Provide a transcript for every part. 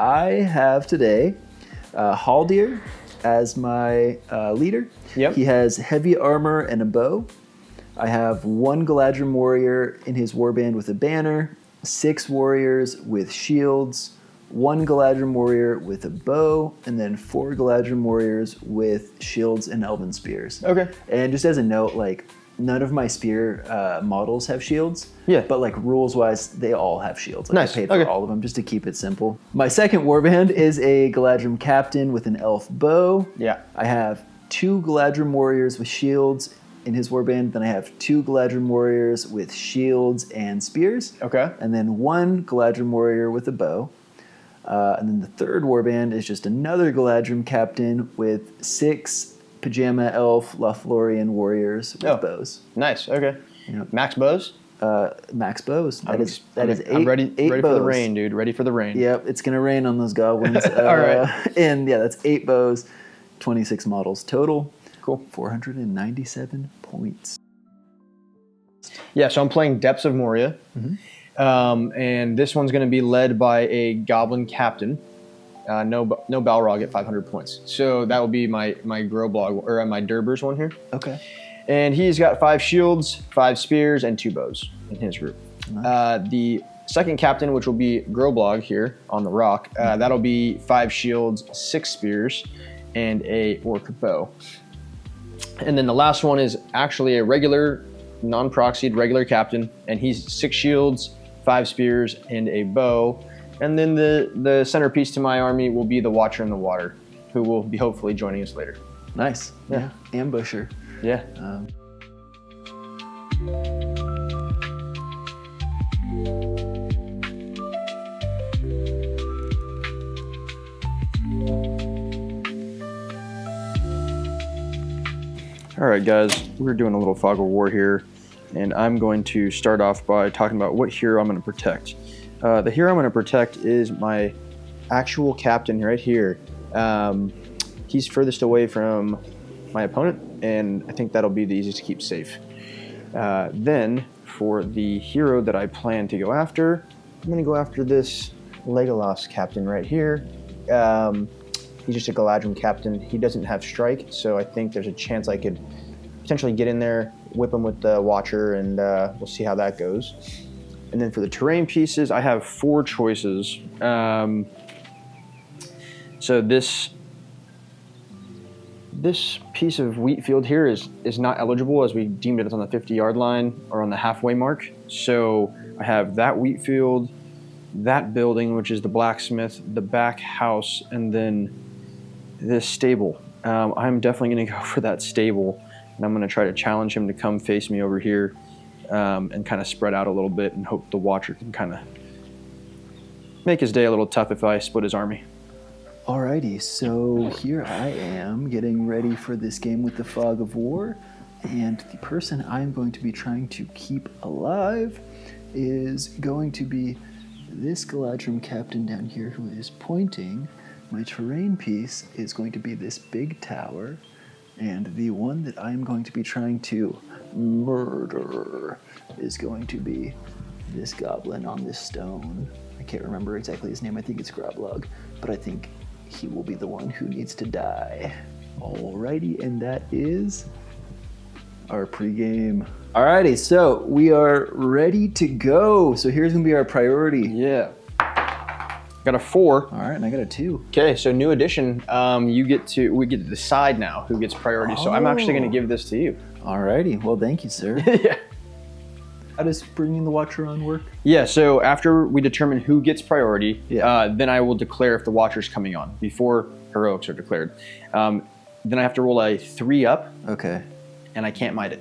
I have today Haldir as my leader. Yep. He has heavy armor and a bow. I have 1 Galadrim warrior in his warband with a banner, 6 warriors with shields, 1 Galadrim warrior with a bow, and then 4 Galadrim warriors with shields and elven spears. Okay. And just as a note, like, none of my spear models have shields. Yeah. But like rules-wise, they all have shields. Like, Nice. I paid for all of them just to keep it simple. My second warband is a Galadrim captain with an elf bow. Yeah. I have 2 Galadrim warriors with shields in his warband. Then I have 2 Galadrim warriors with shields and spears. Okay. And then 1 Galadrim warrior with a bow. And then the third warband is just another Galadrim captain with 6 pajama elf Lothlorien warriors with bows. Nice. Okay. Yep. Max bows. Max bows. That is eight. I'm ready. Eight ready bows. for the rain, dude. Ready for the rain. Yep, it's gonna rain on those goblins. All right. And yeah, that's 8 bows, 26 models total. Cool. 497 points. Yeah. So I'm playing Depths of Moria, and this one's going to be led by a goblin captain. No Balrog at 500 points. So that will be my Groblog or my Durbers one here. Okay. And he's got 5 shields, 5 spears, and 2 bows in his group. Nice. The second captain, which will be Groblog here on the rock, that'll be 5 shields, 6 spears, and a orc bow. And then the last one is actually a regular, non-proxied regular captain, and he's 6 shields, 5 spears, and a bow. And then the centerpiece to my army will be the Watcher in the Water, who will be hopefully joining us later. Nice. Yeah. Ambusher. Yeah. All right, guys, we're doing a little fog of war here, and I'm going to start off by talking about what hero I'm going to protect. The hero I'm going to protect is my actual captain right here. He's furthest away from my opponent, and I think that'll be the easiest to keep safe. Then, for the hero that I plan to go after, I'm going to go after this Legolas captain right here. He's just a Galadrim captain. He doesn't have strike, so I think there's a chance I could potentially get in there, whip him with the Watcher, and we'll see how that goes. And then for the terrain pieces, I have 4 choices. So this piece of wheat field here is not eligible, as we deemed it on the 50-yard line or on the halfway mark. So I have that wheat field, that building, which is the blacksmith, the back house, and then this stable. I'm definitely going to go for that stable, and I'm going to try to challenge him to come face me over here and kind of spread out a little bit and hope the Watcher can kind of make his day a little tough if I split his army. Alrighty, so here I am getting ready for this game with the Fog of War, and the person I'm going to be trying to keep alive is going to be this Galadrim captain down here who is pointing. My terrain piece is going to be this big tower, and the one that I'm going to be trying to murder is going to be this goblin on this stone. I can't remember exactly his name. I think it's Groblog, but I think he will be the one who needs to die. Alrighty, and that is our pregame. Alrighty, so we are ready to go. So here's gonna be our priority. Yeah. Got a 4. All right, and I got a 2. Okay, so new addition. We get to decide now who gets priority. So I'm actually going to give this to you. Alrighty, well, thank you, sir. Yeah. How does bringing the Watcher on work? Yeah, so after we determine who gets priority, Yeah. then I will declare if the Watcher's coming on before heroics are declared. Then I have to roll a 3 up, Okay. and I can't might it.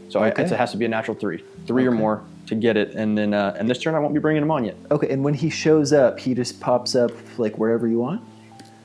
So Okay. it has to be a natural 3 or more to get it. And then and this turn I won't be bringing him on yet. Okay, and when he shows up, he just pops up like wherever you want?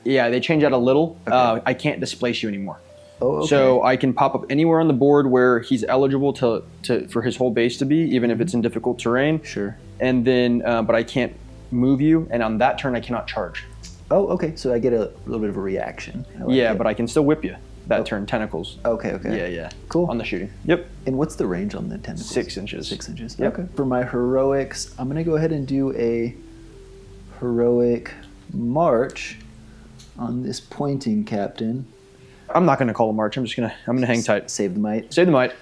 Yeah, they change that a little. Okay. I can't displace you anymore. Oh, okay. So I can pop up anywhere on the board where he's eligible for his whole base to be, even if it's in difficult terrain. Sure. And then, but I can't move you, and on that turn I cannot charge. Oh, okay, so I get a little bit of a reaction. I like Yeah, it. but I can still whip you that turn, tentacles. Okay. Yeah. Cool. On the shooting. Yep. And what's the range on the tentacles? 6 inches. 6 inches. Yep. Okay. For my heroics, I'm gonna go ahead and do a heroic march on this pointing captain. I'm not gonna call a march. I'm gonna hang tight. Save the might. Save the might.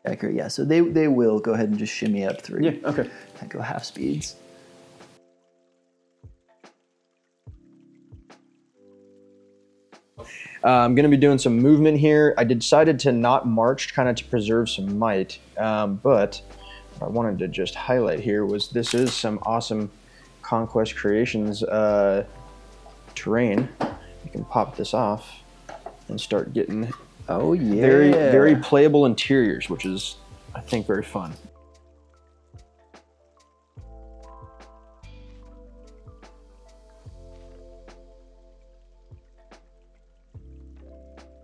Accurate, yeah. So they will go ahead and just shimmy up 3. Yeah. Okay. And go half speeds. I'm going to be doing some movement here. I decided to not march, kind of to preserve some might, but what I wanted to just highlight here was this is some awesome Conquest Creations terrain. You can pop this off and start getting very playable interiors, which is, I think, very fun.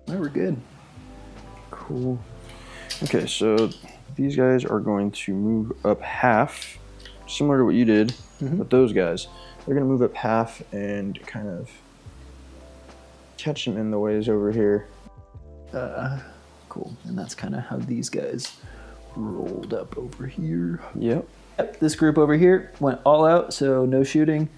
Oh, we're good. Cool. Okay, so these guys are going to move up half, similar to what you did with those guys. They're going to move up half and kind of catch them in the ways over here. Cool. And that's kind of how these guys rolled up over here. Yep. This group over here went all out, so no shooting.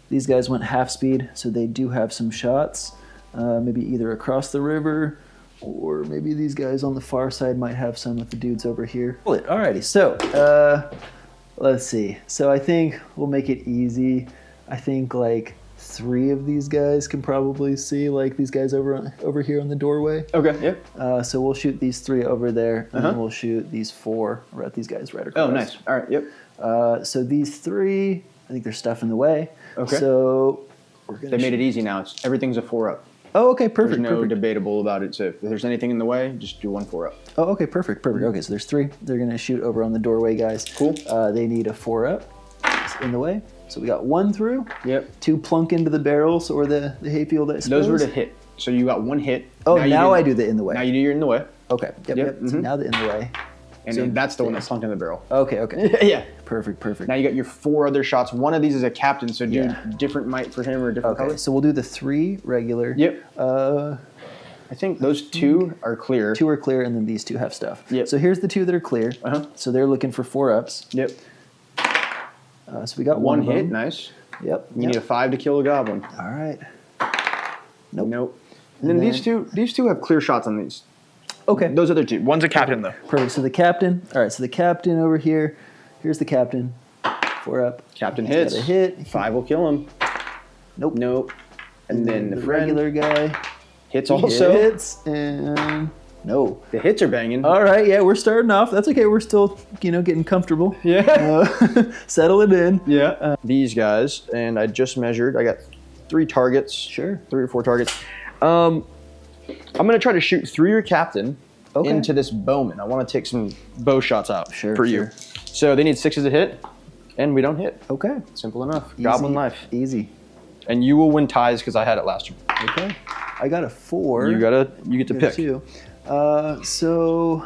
These guys went half speed, so they do have some shots. Maybe either across the river, or maybe these guys on the far side might have some with the dudes over here. Alrighty, so let's see. So I think we'll make it easy. I think like 3 of these guys can probably see like these guys over here on the doorway. Okay, yep. So we'll shoot these 3 over there, and then we'll shoot these 4 at these guys right across. Oh, nice. All right, yep. So these 3, I think there's stuff in the way. Okay. So we're gonna They made it easy now. Everything's a 4-up. Oh, okay, perfect. There's no debatable about it. So if there's anything in the way, just do 1 4-up. Oh, okay, perfect. Okay, so there's 3. They're gonna shoot over on the doorway, guys. Cool. They need a 4-up in the way. So we got 1 through. Yep. 2 plunk into the barrels or the hayfield, I suppose. Those were to hit. So you got 1 hit. Oh, now I do the in the way. Now you do your in the way. Okay. Yep. So now the in the way. And then that's the one that plunked in the barrel. Okay. Yeah. Perfect. Now you got your 4 other shots. One of these is a captain, so do different might for him or different color. So we'll do the 3 regular. Yep. I think those 2 are clear. 2 are clear, and then these 2 have stuff. Yep. So here's the 2 that are clear. So they're looking for 4-ups. Yep. So we got 1 hit. Nice. Yep. You need a 5 to kill a goblin. All right. Nope. And then these two have clear shots on these. Okay. Those other 2. One's a captain though. Perfect. So the captain. All right. So the captain over here. Here's the captain. 4-up. Captain hits. Got a hit. 5 will kill him. Nope. And then the regular guy hits also. Hits and no. The hits are banging. All right. Yeah, we're starting off. That's okay. We're still, getting comfortable. Yeah. Settle it in. Yeah. These guys, and I just measured. I got 3 targets. Sure. 3 or 4 targets. I'm gonna try to shoot through your captain into this bowman. I want to take some bow shots out for you. So they need 6s to hit, and we don't hit. Okay. Simple enough. Easy. Goblin life. Easy. And you will win ties because I had it last turn. Okay. I got a 4. You get to pick. 2. So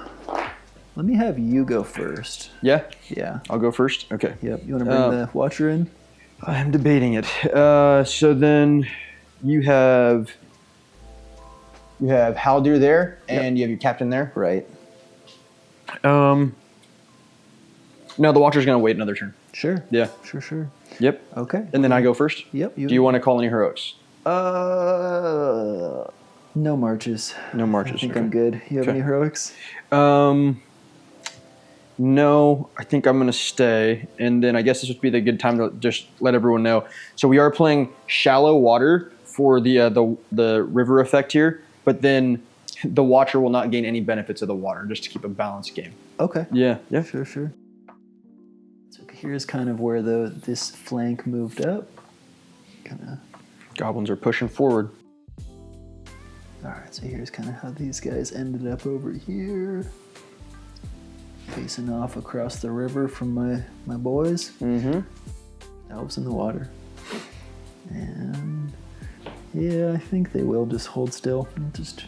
let me have you go first. Yeah. Yeah. I'll go first. Okay. Yep. You want to bring the watcher in? I'm debating it. So then you have Haldir there, and you have your captain there. Right. No, the watcher's gonna wait another turn. Sure. Yeah. Sure. Yep. Okay. And then I go first. Yep. Do you want to call any heroics? No marches. No marches. I think I'm good. You have any heroics? No, I think I'm gonna stay, and then I guess this would be the good time to just let everyone know. So we are playing shallow water for the river effect here, but then the watcher will not gain any benefits of the water, just to keep a balanced game. Okay. Yeah. Sure. So here's kind of where this flank moved up. Goblins are pushing forward. All right, so here's kind of how these guys ended up over here. Facing off across the river from my boys. Mm-hmm. Elves in the water. And yeah, I think they will just hold still and just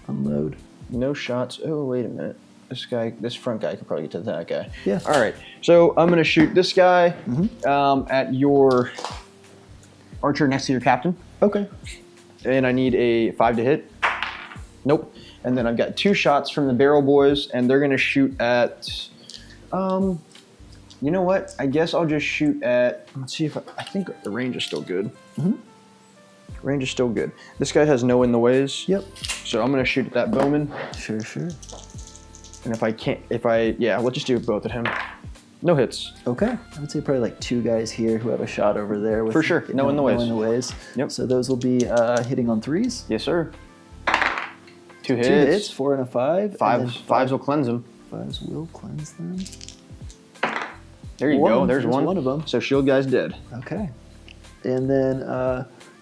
unload. No shots. Oh, wait a minute. This front guy could probably get to that guy. Yeah. All right. So I'm going to shoot this guy at your archer next to your captain. Okay. And I need a 5 to hit. Nope. And then I've got 2 shots from the barrel boys, and they're going to shoot at You know what? I guess I'll just shoot at. Let's see if I think the range is still good. Range is still good. This guy has no in the ways. Yep. So I'm gonna shoot at that bowman. Sure. And yeah, we'll just do both at him. No hits. Okay. I would say probably like 2 guys here who have a shot over there. With For sure. No in the ways. No in the ways. Yep. So those will be hitting on 3s. Yes, sir. 2 hits. 2 hits, 4 and a 5. Fives will cleanse him. 5s will cleanse them. There you go. There's one of them. So shield guy's dead. Okay. And then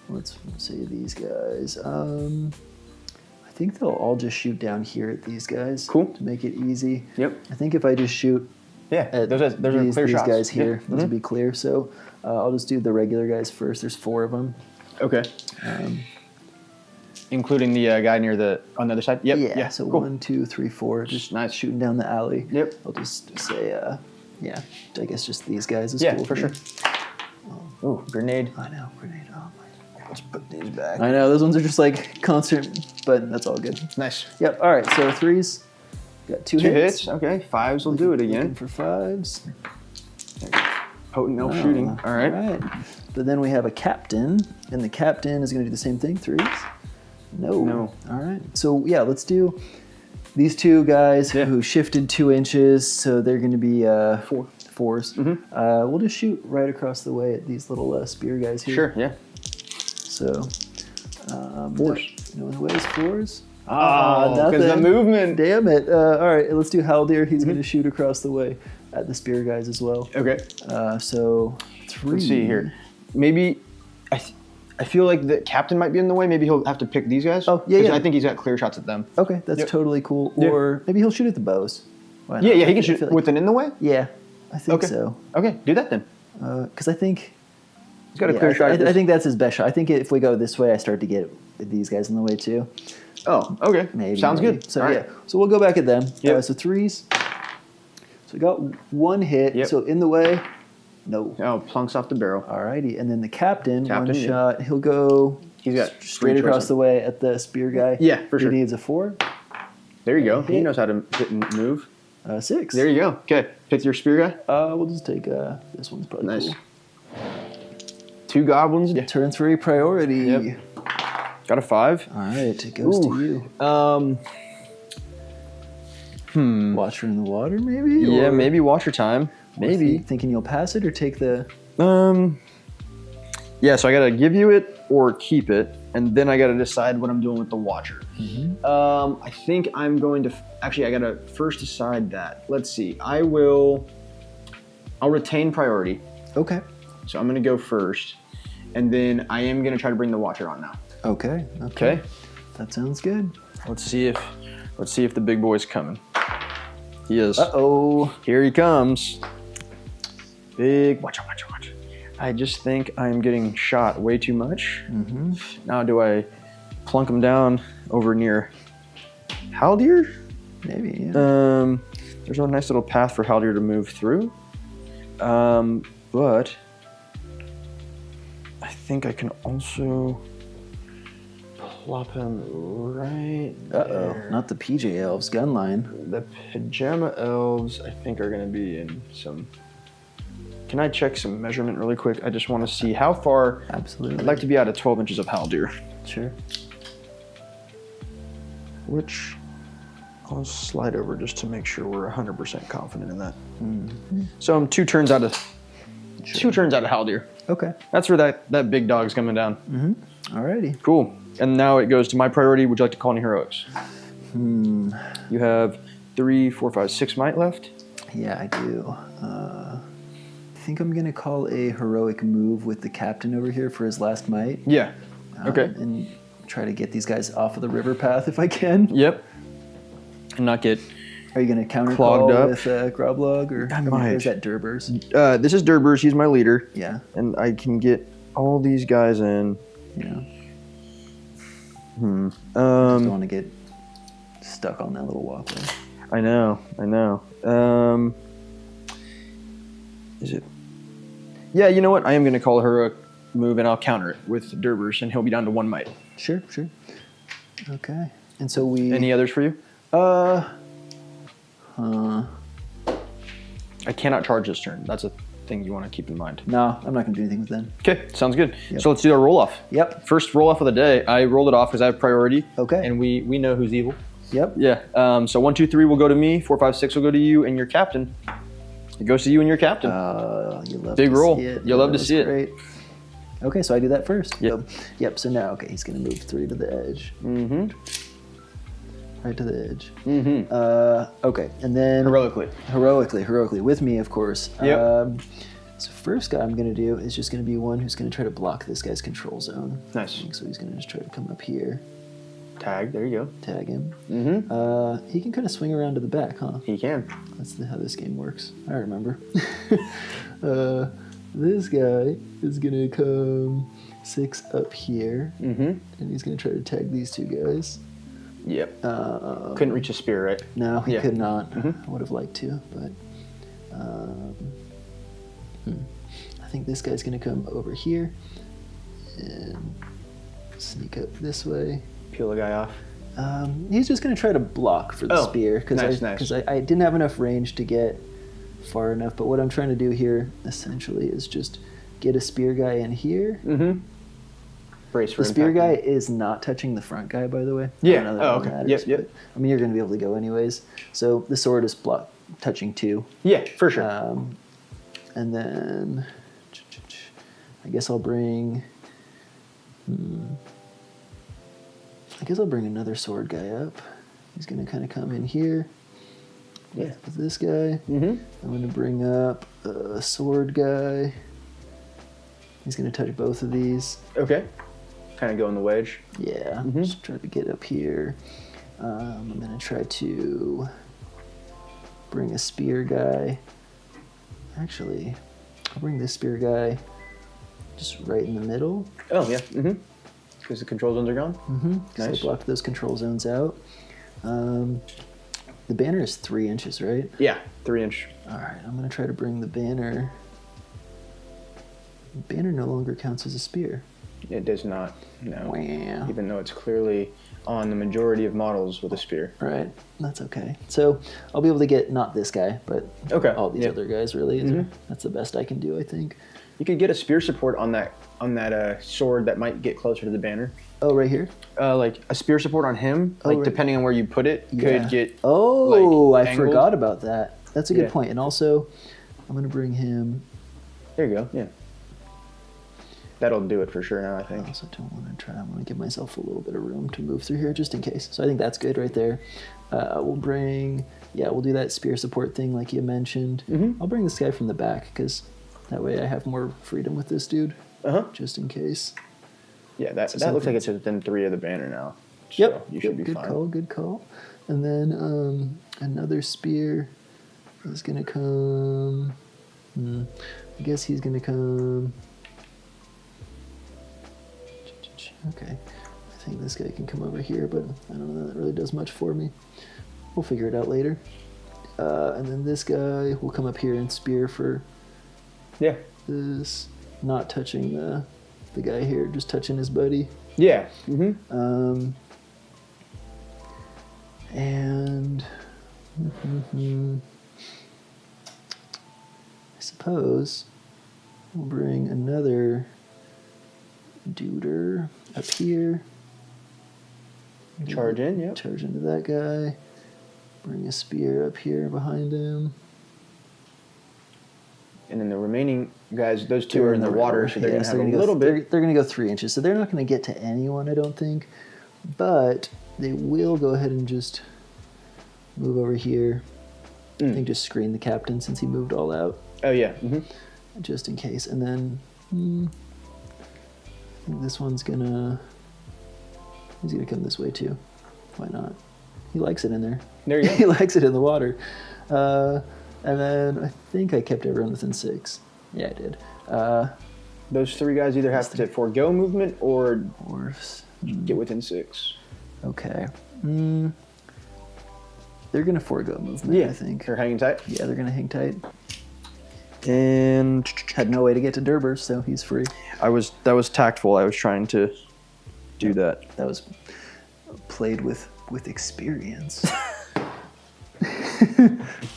let's see these guys. I think they'll all just shoot down here at these guys. Cool. To make it easy. Yep. I think if I just shoot at those are clear these shots. guys here, Yep. those will be clear. So I'll just do the regular guys first. There's 4 of them. Okay. Including the guy on the other side? Yep. Yeah, so cool. 1, 2, 3, 4. Just Nice. shooting down the alley. Yep. I'll just say, I guess just these guys is Yeah, cool. for sure. Ooh, grenade. I know, grenade. Oh my. Let's put these back. I know, those ones are just like constant, but that's all good. Nice. Yep, all right, so 3s. Got 2 hits. Okay, 5s will do it again. Looking for 5s. Potent elf shooting. All right. All right. But then we have a captain, and the captain is going to do the same thing. 3s. No. All right. So yeah, let's do these 2 guys who shifted 2 inches, so they're going to be 4s. We'll just shoot right across the way at these little spear guys here. Sure. Yeah. So 4s. No ways 4s. Because the movement. Damn it. All right, let's do Haldir. He's going to shoot across the way at the spear guys as well. Okay. So 3. Let's see here. Maybe I feel like the captain might be in the way. Maybe he'll have to pick these guys. Oh, yeah. I think he's got clear shots at them. Okay, that's totally cool. Yeah. Or maybe he'll shoot at the bows. Why not? Yeah, he I can feel shoot like- with an in the way? Yeah, I think Okay. so. Okay, do that then. Because I think He's got a clear shot. I think that's his best shot. I think if we go this way, I start to get these guys in the way too. Oh, okay. Maybe. Sounds good. So All right. so we'll go back at them. Yep. So 3s. So we got 1 hit. Yep. So in the way, no. Oh, plunks off the barrel. Alrighty, and then the captain, 1 Captain, yeah. shot. He'll go. He's got straight free across choice. the way at the spear guy. Yeah, for sure. He needs a 4. There you go. He Hit. knows how to hit and move. 6. There you go. Okay, pick your spear guy. We'll just take this one's probably Nice. cool. 2 goblins. Yeah. Turn 3 priority. Yep. Got a 5. All right, it goes to you. Watcher in the water, maybe? Yeah, Or- maybe watcher time. or Maybe. thinking you'll pass it or take the. Yeah, so I gotta give you it or keep it, and then I gotta decide what I'm doing with the watcher. I think I'm going to actually. I gotta first decide that. Let's see. I'll retain priority, Okay. so I'm gonna go first, and then I am gonna try to bring the watcher on now. Okay. Okay. That sounds good. Let's see if the big boy's coming. He is. Uh-oh. Here he comes. Big. Watch. I just think I'm getting shot way too much. Now do I plunk him down over near Haldir? Maybe, yeah. There's a nice little path for Haldir to move through. But I think I can also plop him right there. Not the PJ Elves gun line. The pajama elves, I think, are going to be in some. Can I check some measurement really quick? I just want to see how far. Absolutely. I'd like to be out of 12 inches of Haldir, Sure. which I'll slide over just to make sure we're 100% confident in that. So I'm 2 turns out of 2 turns out of Haldir. Okay. That's where that big dog's coming down. Alrighty. Cool. And now it goes to my priority. Would you like to call any heroics? You have 3, 4, 5, 6 might left. Yeah, I do. I think I'm going to call a heroic move with the captain over here for his last might. Yeah. Okay. And try to get these guys off of the river path if I can. Yep. And not get. Are you going to counter Clogged call up? with Groblog? Or might. or is that Durbers? This is Durbers. He's my leader. Yeah. And I can get all these guys in. Yeah. Um. Just don't want to get stuck on that little walkway. I know. Is it? Yeah, you know what? I am going to call a heroic move, and I'll counter it with Durbers, and he'll be down to 1 might. Sure. Okay. And so we. Any others for you? I cannot charge this turn. That's a thing you want to keep in mind. No, I'm not going to do anything with them. Okay, sounds good. Yep. So let's do our roll off. Yep. First roll off of the day. I rolled it off because I have priority. Okay. And we know who's evil. Yep. Yeah. So 1, 2, 3 will go to me. 4, 5, 6 will go to you and your captain. It goes to you and your captain. You love Big to roll. see it. You'll love to That see was it. Great. Okay, so I do that first. Yep. So now, okay, he's going to move 3 to the edge. Mm-hmm. Right to the edge. Mm-hmm. Okay, and then... Heroically. With me, of course. Yep. So first guy I'm going to do is just going to be one who's going to try to block this guy's control zone. Nice. So he's going to just try to come up here. Tag, there you go. Tag him. Mm-hmm. He can kind of swing around to the back, huh? He can. That's how this game works. I remember. This guy is going to come 6 up here. Mm-hmm. And he's going to try to tag these 2 guys. Yep. Couldn't reach a spear, right? No, he Yeah. could not. Mhm. I would have liked to, but I think this guy's going to come over here and sneak up this way. Peel the guy off. He's just going to try to block for the Oh, spear nice. because I didn't have enough range to get far enough. But what I'm trying to do here essentially is just get a spear guy in here. Mm-hmm. Brace for The spear guy impact. is not touching the front guy, by the way. Yeah. I don't know that Oh, one okay. matters, Yep. but, I mean, you're going to be able to go anyways. So the sword is touching 2. Yeah, for sure. And then I guess I'll bring. I guess I'll bring another sword guy up. He's gonna kind of come in here. Yeah. With this guy. Mm-hmm. I'm gonna bring up a sword guy. He's gonna touch both of these. Okay. Kind of go in the wedge. Yeah. Mhm. Just try to get up here. I'm gonna try to bring a spear guy. Actually, I'll bring this spear guy just right in the middle. Oh, yeah. Mm-hmm. Because the control zones are gone? Mm-hmm. Because Nice. I blocked those control zones out. The banner is 3 inches, right? Yeah, 3-inch. All right, I'm going to try to bring the banner. The banner no longer counts as a spear. It does not, no. Wow. Even though it's clearly on the majority of models with a spear. Right, that's okay. So I'll be able to get not this guy, but Okay, all these yeah. other guys, really. Mhm. That's the best I can do, I think. You could get a spear support on that sword that might get closer to the banner. Oh, right here? Like a spear support on him, Oh, like right. depending on where you put it, Yeah. could get Oh, like, I angled. forgot about that. That's a good Yeah. point. And also, I'm going to bring him. There you go, yeah. That'll do it for sure now, I I think. also don't want to try. I want to give myself a little bit of room to move through here just in case. So I think that's good right there. We'll do that spear support thing like you mentioned. Mhm. I'll bring this guy from the back because that way I have more freedom with this dude, Uh-huh. just in case. Yeah, that So looks like it's something- within 3 of the banner now. So Yep. you should Yep, be good fine. call. Good call. And then another spear is gonna come. I guess he's gonna come. Okay. I think this guy can come over here, but I don't know. That really does much for me. We'll figure it out later. And then this guy will come up here and spear for Yeah. this, not touching the guy here, just touching his buddy. Yeah. Mm-hmm. And I suppose we'll bring another duder up here. Charge in, yep. Charge into that guy. Bring a spear up here behind him. And then the remaining guys, those 2 are in the water, so they're going to have a little bit. They're going to go 3 inches, so they're not going to get to anyone, I don't think. But they will go ahead and just move over here. I think just screen the captain since he moved all out, Oh, yeah. Mm-hmm. just in case. And then I think this one's he's gonna come this way too. Why not? He likes it in there. There you go. He likes it in the water. And then I think I kept everyone within 6. Yeah, I did. Those 3 guys either have to forego movement or Dwarfs. get within 6. Okay. They're gonna forego movement, I think. They're hanging tight. Yeah, they're gonna hang tight. And Had no way to get to Durber, so he's free. that was tactful. I was trying to do that. That was played with experience.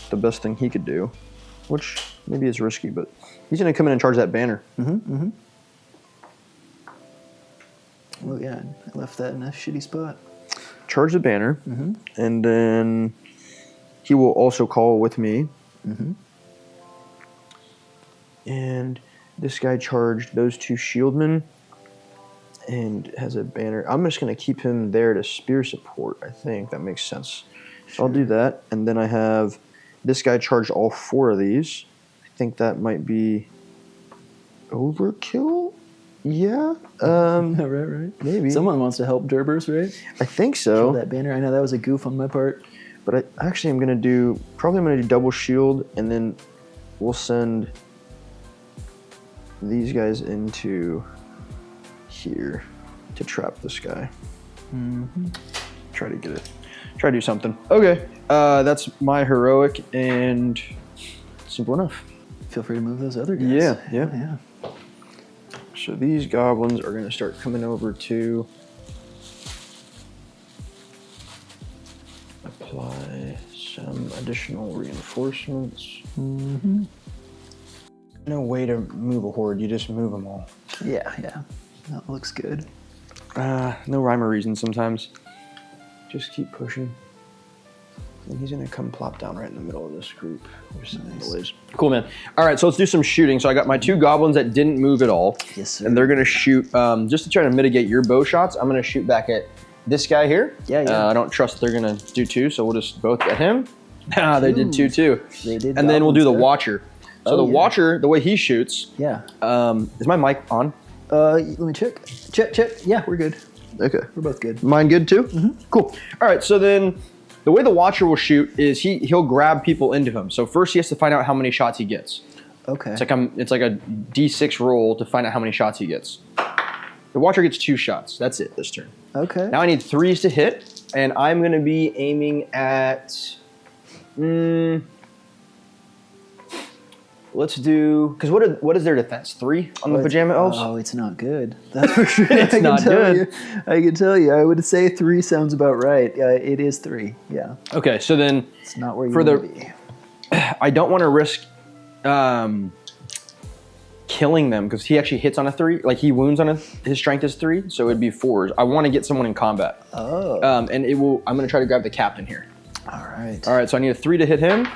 The best thing he could do. which maybe is risky, but he's going to come in and charge that banner. Oh yeah, I left that in a shitty spot. Charge the banner, and then he will also call with me. And this guy charged those 2 shieldmen and has a banner. I'm just going to keep him there to spear support. I think that makes sense. So I'll do that. And then I have this guy charged all 4 of these. I think that might be overkill. Yeah. Right. Maybe. Someone wants to help Durbers, right? I think so. Kill that banner. I know that was a goof on my part. But I actually am going to do, probably I'm going to do double shield, and then we'll send these guys into here to trap this guy. Try to get it. Try to do something. Okay, that's my heroic, and simple enough. Feel free to move those other guys. Yeah. So these goblins are going to start coming over to apply some additional reinforcements. No way to move a horde, you just move them all. Yeah. That looks good. No rhyme or reason sometimes. Just keep pushing. And he's gonna come plop down right in the middle of this group. Nice. Cool, man. All right, so let's do some shooting. So I got my 2 goblins that didn't move at all. Yes, sir. And they're gonna shoot, just to try to mitigate your bow shots, I'm gonna shoot back at this guy here. Yeah. I don't trust they're gonna do 2, so we'll just both get him. They did 2 too. They did. And then we'll do the Watcher. So the yeah. Watcher, the way he shoots. Yeah. Is my mic on? Let me check. Check. Yeah, we're good. Okay. We're both good. Mine good too? Cool. All right, so then the way the Watcher will shoot is he'll grab people into him. So first he has to find out how many shots he gets. Okay. It's like a D6 roll to find out how many shots he gets. The Watcher gets 2 shots. That's it this turn. Okay. Now I need 3s to hit, and I'm going to be aiming at... let's do... Because what is their defense? 3 on the Pajama Elves? Oh, it's not good. That's for sure. It's not good. I can tell you. I would say 3 sounds about right. It is 3. Yeah. Okay, so then... It's not where you want to be. I don't want to risk killing them because he actually hits on a 3. Like he wounds on his strength is 3, so it'd be 4s. I want to get someone in combat. Oh. And it will. I'm going to try to grab the captain here. All right. All right. So I need a 3 to hit him.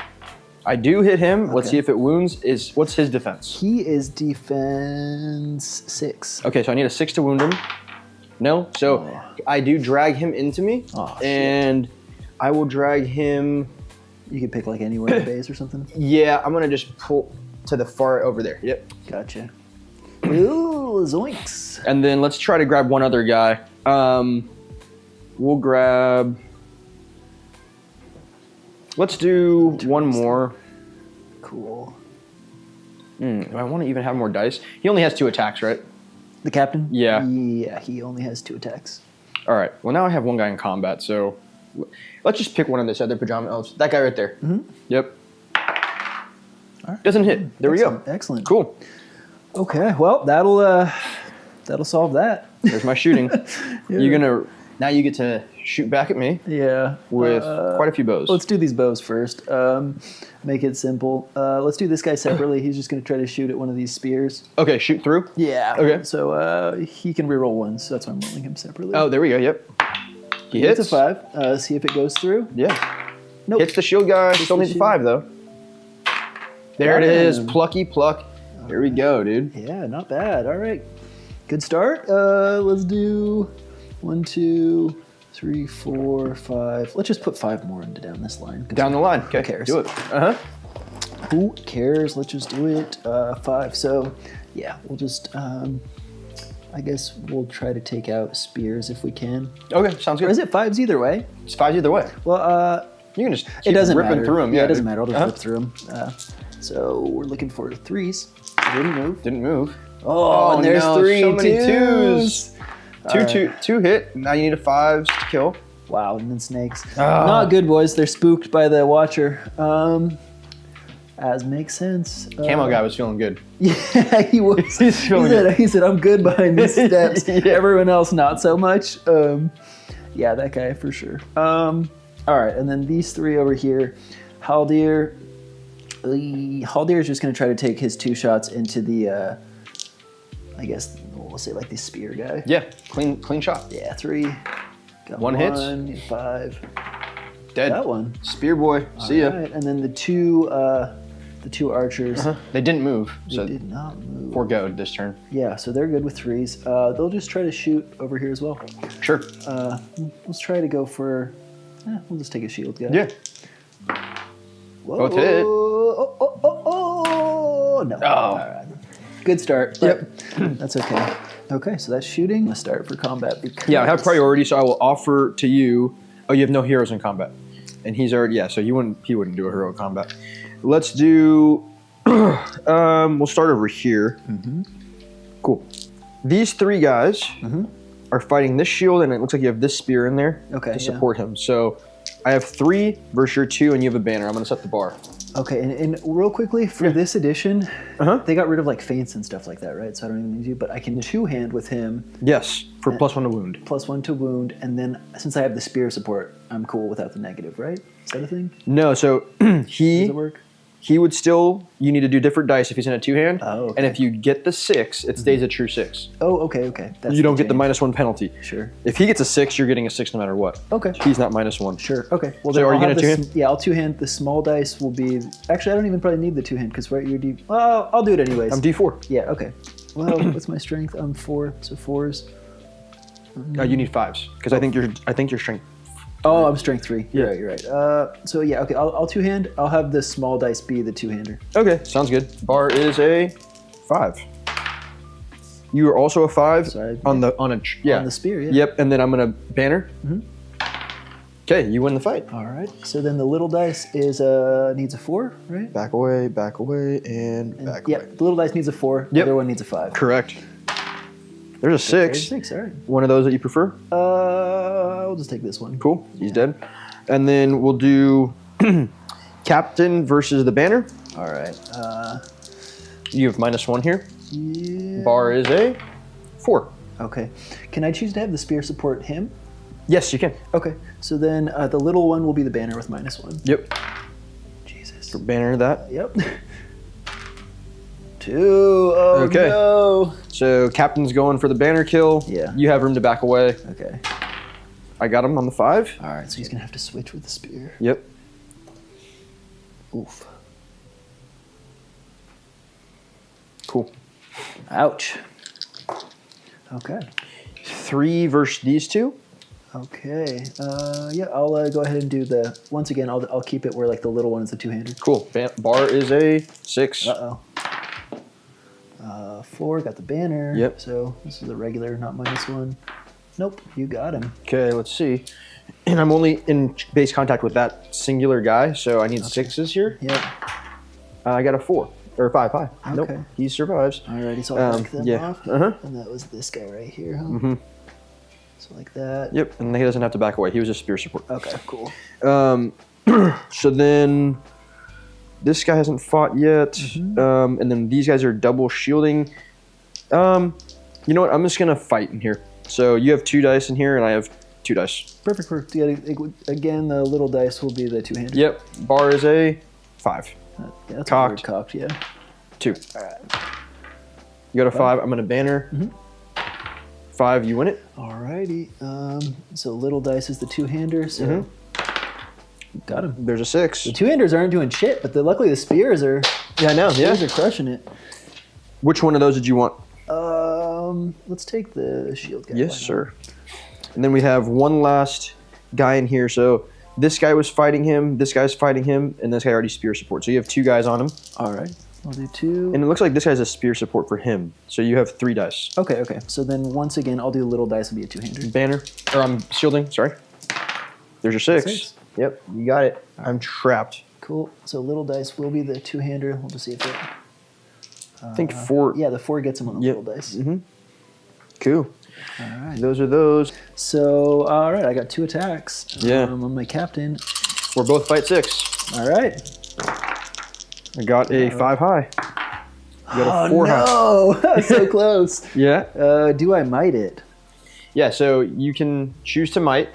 I do hit him. Okay. Let's see if it wounds. What's his defense? He is defense 6. Okay, so I need a 6 to wound him. No. So I do drag him into me, and I will drag him. You can pick like anywhere in the base or something? Yeah, I'm going to just pull to the far over there. Yep. Gotcha. Ooh, zoinks. And then let's try to grab one other guy. We'll grab... Let's do one more. Cool. Do I want to even have more dice? He only has 2 attacks, right? The captain? Yeah. Yeah, he only has 2 attacks. All right. Well, now I have one guy in combat, so... Let's just pick one of this other Pajama Elves. That guy right there. Yep. All right. Doesn't hit. There we go. Excellent. Cool. Okay. Well, that'll solve that. There's my shooting. Now you get to shoot back at me. Yeah. With quite a few bows. Let's do these bows first. Make it simple. Let's do this guy separately. He's just going to try to shoot at one of these spears. Okay. Shoot through. Yeah. Okay. So he can reroll 1, so that's why I'm rolling him separately. Oh, there we go. Yep. He hits. A 5. See if it goes through. Yeah. Nope. Hits the shield guy. Still needs a 5 though. There it is. Plucky pluck. There we go, dude. Yeah, not bad. All right. Good start. Let's do 1, 2, 3, 4, 5. Let's just put 5 more down this line. Down the line. Okay. Who cares? Do it. Who cares? Let's just do it. 5. So, yeah, we'll just. I guess we'll try to take out spears if we can. Okay, sounds good. Or is it 5s either way? It's 5s either way. Well, you can just it doesn't ripping matter. through them. Yeah, it doesn't matter. I'll just rip through them. So we're looking for 3s. Didn't move. Oh, and there's no, 3 so many 2s. Two hit. Now you need a 5s to kill. Wow, and then snakes. Not good, boys. They're spooked by the Watcher. As makes sense. Camo guy was feeling good. Yeah, he was. He's feeling good. He said, I'm good behind these steps. Yeah. Everyone else, not so much. Yeah, that guy for sure. All right, and then these 3 over here. Haldir, Haldir is just going to try to take his 2 shots into the, I guess we'll say like the spear guy. Yeah, clean shot. Yeah, 3. Got One hit. hits. 5. Dead. That one. Spear boy. See ya. Right. And then the two archers. They didn't move. They So did not move. forgoed this turn. Yeah, so they're good with 3s. They'll just try to shoot over here as well. Sure. Let's try to go for. We'll just take a shield guy. Yeah. Whoa. Both hit. Oh, no. Oh. All right. Good start. Yep. That's okay. Okay, so that's shooting. Let's start for combat. Because Yeah, I have priority, so I will offer to you. Oh, you have no heroes in combat, and he's already. Yeah, so he wouldn't do a hero combat. Let's do. We'll start over here. Cool. These 3 guys are fighting this shield, and it looks like you have this spear in there to support him. So I have 3 versus your 2, and you have a banner. I'm going to set the bar. Okay, and real quickly, for this edition, they got rid of like feints and stuff like that, right? So I don't even need to, but I can 2-hand with him. Yes, for +1 to wound. +1 to wound, and then since I have the spear support, I'm cool without the negative, right? Is that a thing? No, so Does it work? he would still, you need to do different dice if he's in a 2-hand. Oh, okay. And if you get the 6, it stays a true 6. Oh, okay. That's You don't get the change. -1 penalty. Sure. If he gets a 6, you're getting a 6 no matter what. Okay. He's not -1. Sure. Okay. Well, So then are you I'll gonna have 2-hand? Yeah, I'll 2-hand. The small dice will be. Actually, I don't even probably need the 2-hand because right, you're D. Well, I'll do it anyways. I'm D4. Yeah. Okay. Well, what's my strength? I'm 4. So 4s. You need 5s because I think your strength. Oh, I'm strength 3. Yeah. You're right. So yeah. Okay. I'll 2-hand. I'll have the small dice be the 2-hander. Okay, sounds good. Bar is a 5. You are also a 5 So on the On the spear. Yeah. Yep, and then I'm gonna banner. Okay, you win the fight. All right. So then the little dice is needs a 4, right? Back away, and back away. Yeah. The little dice needs a 4. The Yep. other one needs a 5. Correct. There's a 6. 6. All right. One of those that you prefer? I'll just take this one. Cool. He's dead. And then we'll do captain versus the banner. All right. You have -1 here. Yeah. Bar is a 4. Okay. Can I choose to have the spear support him? Yes, you can. Okay. So then the little one will be the banner with -1. Yep. Jesus. Banner that. Yep. 2. Oh, Okay. no. So captain's going for the banner kill. Yeah. You have room to back away. Okay. I got him on the 5. All right. So he's going to have to switch with the spear. Yep. Oof. Cool. Ouch. Okay. 3 versus these 2. Okay. Yeah, I'll go ahead and do the. Once again, I'll keep it where like the little one is the 2-hander. Cool. Bar is a 6. Uh-oh. 4, got the banner. Yep. So this is a regular, not -1. Nope, you got him. Okay, let's see. And I'm only in base contact with that singular guy, so I need 6s here. Yep. I got a 4. Or 5. Okay. Nope. He survives. Alrighty, so I'll back them yeah. off. And that was this guy right here, huh? Mm-hmm. So like that. Yep, and he doesn't have to back away. He was a spear support. Okay, cool. So then this guy hasn't fought yet. And then these guys are double shielding. You know what? I'm just going to fight in here. So you have 2 dice in here, and I have 2 dice. Perfect. Yeah, again, the little dice will be the 2-hander. Yep. Bar is a 5. Yeah, that's Cocked. Cocked, yeah. 2. All right. You got a 5. I'm going to banner. 5, you win it. Alrighty. So little dice is the 2-hander, so got him. There's a 6. The 2-handers aren't doing shit, but luckily the spears are. Yeah, I know. Yeah. Spears are crushing it. Which one of those did you want? Let's take the shield guy. Yes, sir. And then we have one last guy in here. So this guy was fighting him, this guy's fighting him, and this guy already spear support. So you have 2 guys on him. All right. I'll do 2. And it looks like this guy's a spear support for him. So you have 3 dice. Okay. So then once again, I'll do little dice and be a 2-hander. Banner. Or I'm shielding, sorry. There's your 6. 6. Yep, you got it. I'm trapped. Cool. So little dice will be the 2-hander. We'll just see if it. I think 4. Yeah, the 4 gets him on the little dice. Cool. All right. Those are those. So, all right, I got 2 attacks. Yeah. On my captain. We're both fight 6. All right. I got a 5 high. You got a 4 high. No! So close. Yeah. Do I might it? Yeah, so you can choose to might.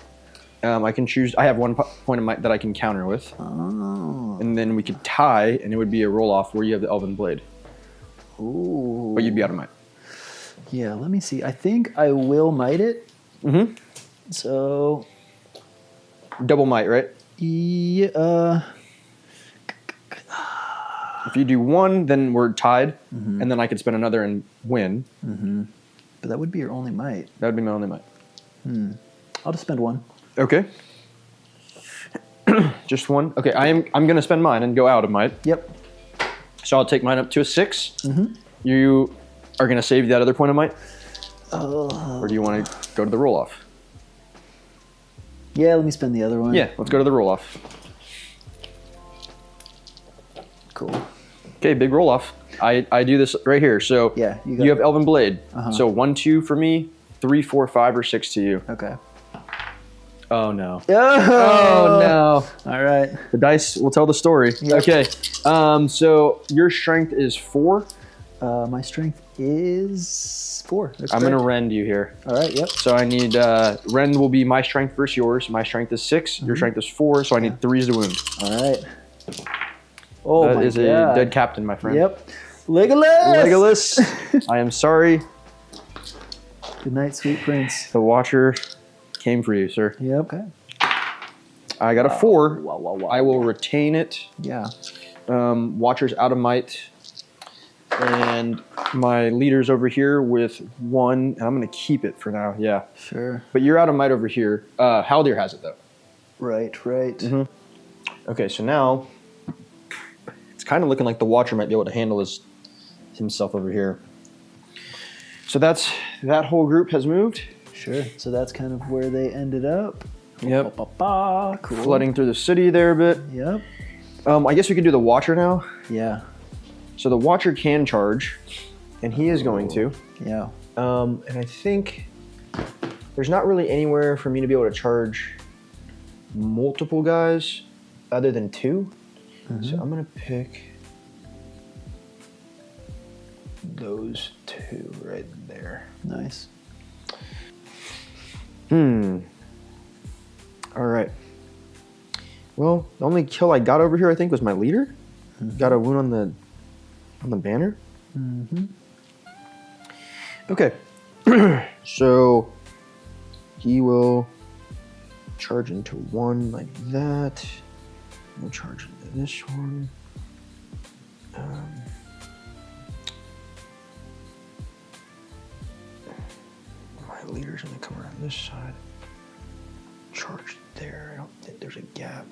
I can choose. I have one point of might that I can counter with. Oh. And then we could tie, and it would be a roll-off where you have the Elven Blade. Ooh. But you'd be out of might. Yeah, let me see. I think I will might it. Mm-hmm. So... Double might, right? Yeah, If you do 1, then we're tied, and then I could spend another and win. but that would be your only might. That would be my only might. I'll just spend 1. Okay. Just 1. Okay, I'm going to spend mine and go out of might. Yep. So I'll take mine up to a 6. You are going to save that other point of might, or do you want to go to the roll off? Yeah, let me spend the other one. Yeah, let's go to the roll off. Cool. Okay, big roll off. I do this right here. So Yeah, you have Elven Blade. So 1, 2 for me, 3, 4, 5, or 6 to you. Okay. Oh no. Oh, no. All right. The dice will tell the story. Yep. Okay. So your strength is 4. My strength is 4. That's I'm going to correct. rend you here. All right, yep. So I need, rend will be my strength versus yours. My strength is 6. Your strength is 4. So I need 3s to wound. All right. Oh, That my is God. a dead captain, my friend. Yep. Legolas! Legolas, I am sorry. Good night, sweet prince. The Watcher came for you, sir. Yep. Okay. I got a 4. Wow. I will retain it. Yeah. Watcher's out of might. And my leader's over here with 1. And I'm going to keep it for now, yeah. Sure. But you're out of might over here. Haldir has it, though. Right. Okay, so now it's kind of looking like the Watcher might be able to handle himself over here. So that whole group has moved. Sure. So that's kind of where they ended up. Yep. Cool. Flooding through the city there a bit. Yep. I guess we could do the Watcher now. Yeah. So the Watcher can charge, and he is going to. Yeah. And I think there's not really anywhere for me to be able to charge multiple guys other than 2. So I'm going to pick those 2 right there. Nice. All right. Well, the only kill I got over here, I think, was my leader. Got a wound on the banner. Okay. So he will charge into 1 like that. We'll charge into this one. My leader's gonna come around this side. Charge there. I don't think there's a gap.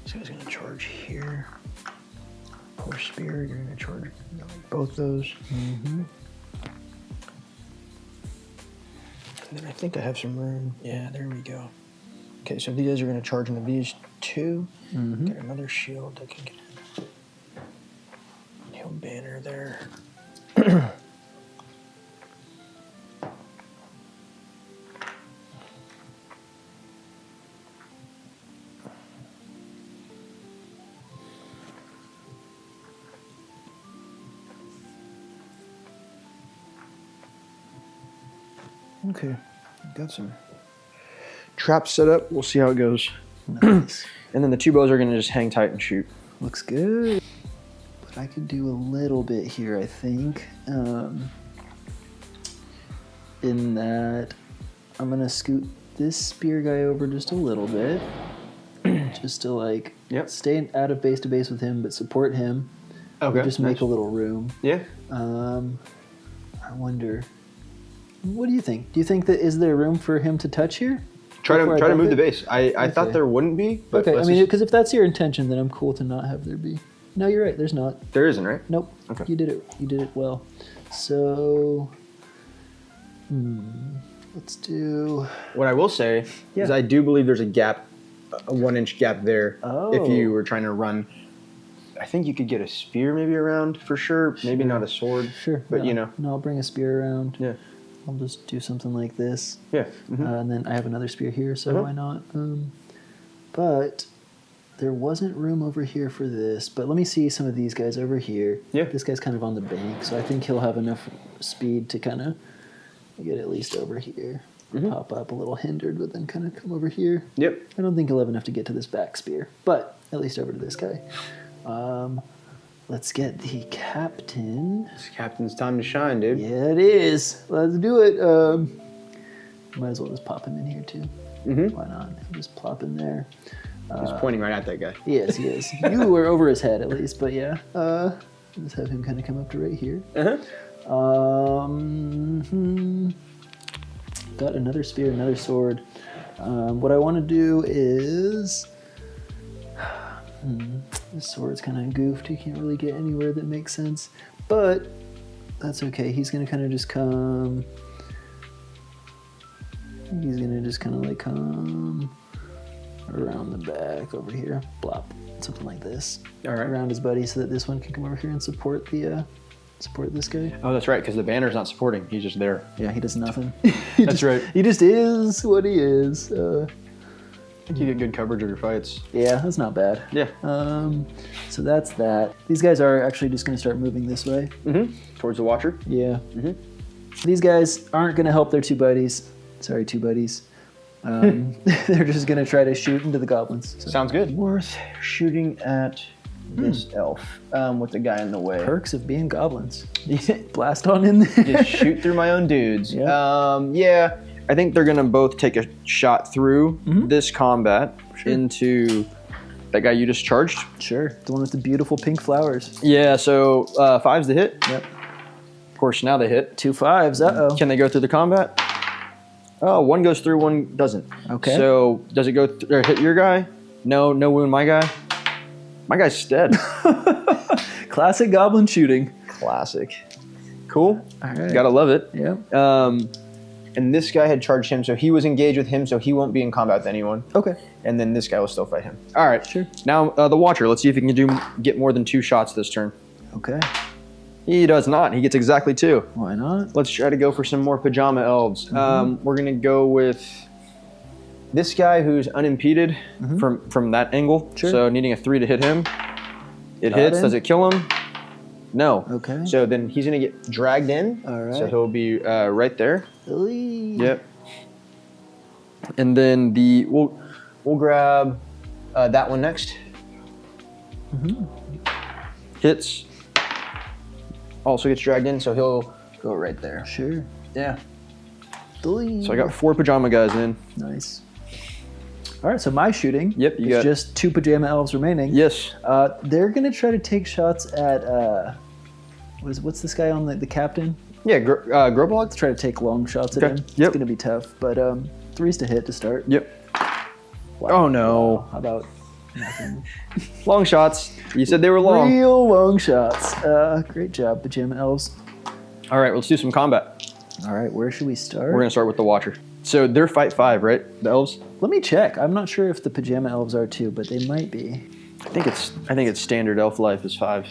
So he's gonna charge here. Poor spear, you're gonna charge both those. And then I think I have some room. Yeah, there we go. Okay, so these guys are gonna charge into these 2. Get another shield that can get heal banner there. Okay, got some traps set up. We'll see how it goes. Nice. And then the 2 bows are going to just hang tight and shoot. Looks good. But I could do a little bit here, I think. In that I'm going to scoot this spear guy over just a little bit. Just to like stay out of base to base with him, but support him. Okay. Just make a little room. Yeah. I wonder. What do you think? Do you think that is there room for him to touch here? Try to move it? the base. I thought there wouldn't be. But Okay, I mean, because if that's your intention, then I'm cool to not have there be. No, you're right. There's not. There isn't, right? Nope. Okay. You did it. You did it well. So, let's do. What I will say is I do believe there's a gap, a 1-inch gap there. Oh. If you were trying to run, I think you could get a spear maybe around for sure. Maybe not a sword. Sure. But No, I'll bring a spear around. Yeah. I'll just do something like this. Yeah. And then I have another spear here, so why not? But there wasn't room over here for this. But let me see some of these guys over here. Yeah. This guy's kind of on the bank, so I think he'll have enough speed to kind of get at least over here. pop up a little hindered, but then kind of come over here. Yep. I don't think he'll have enough to get to this back spear, but at least over to this guy. Let's get the captain. It's captain's time to shine, dude. Yeah, it is. Let's do it. Might as well just pop him in here too. Why not? He'll just plop in there. He's pointing right at that guy. He is. You were over his head at least, but yeah. Just have him kind of come up to right here. Got another spear, another sword. What I want to do is... this sword's kind of goofed. You can't really get anywhere that makes sense. But that's okay. He's going to kind of just come... He's going to just kind of like come around the back over here. Blop. Something like this. All right. Around his buddy so that this one can come over here and support the... support this guy. Oh, that's right, because the banner's not supporting. He's just there. Yeah, he does nothing. That's right. He just is what he is. I think you get good coverage of your fights. Yeah, that's not bad. Yeah. So that's that. These guys are actually just going to start moving this way. Towards the Watcher? Yeah. These guys aren't going to help their two buddies. Sorry, two buddies. They're just going to try to shoot into the goblins. So. Sounds good. Worth shooting at this elf with the guy in the way. Perks of being goblins. Blast on in there. Just shoot through my own dudes. Yeah. Yeah, I think they're gonna both take a shot through this combat into that guy you just charged. Sure, the one with the beautiful pink flowers. Yeah, so 5's the hit. Yep. Of course, now they hit. 2 5s, uh-oh. Can they go through the combat? Oh, one goes through, one doesn't. Okay. So does it go or hit your guy? No, no wound my guy. My guy's dead. Classic goblin shooting. Classic. Cool. All right. Gotta love it. Yeah. And this guy had charged him, so he was engaged with him, so he won't be in combat with anyone. Okay. And then this guy will still fight him. All right. Sure. Now the Watcher. Let's see if he can get more than 2 shots this turn. Okay. He does not. He gets exactly 2. Why not? Let's try to go for some more pajama elves. We're gonna go with this guy who's unimpeded from that angle. Sure. So needing a 3 to hit him. It Got hits. him. Does it kill him? No. Okay. So then he's gonna get dragged in. All right. So he'll be right there. Really? Yep. And then we'll grab that one next. Hits. Also gets dragged in, so he'll go right there. Sure. Yeah. So So I got 4 pajama guys in. Nice. All right, so my shooting. Yep, you is got just 2 pajama elves remaining. Yes. They're gonna try to take shots at what's this guy on the captain? Yeah, Grobog? Let's try to take long shots at Okay. him. Yep. It's gonna be tough, but 3's to hit to start. Yep. Wow. Oh no. How about nothing? Long shots. You said they were long. Real long shots. Great job, pajama elves. All right, let's do some combat. All right, where should we start? We're gonna start with the Watcher. So they're fight 5, right? The elves. Let me check. I'm not sure if the pajama elves are too, but they might be. I think it's standard elf life is 5.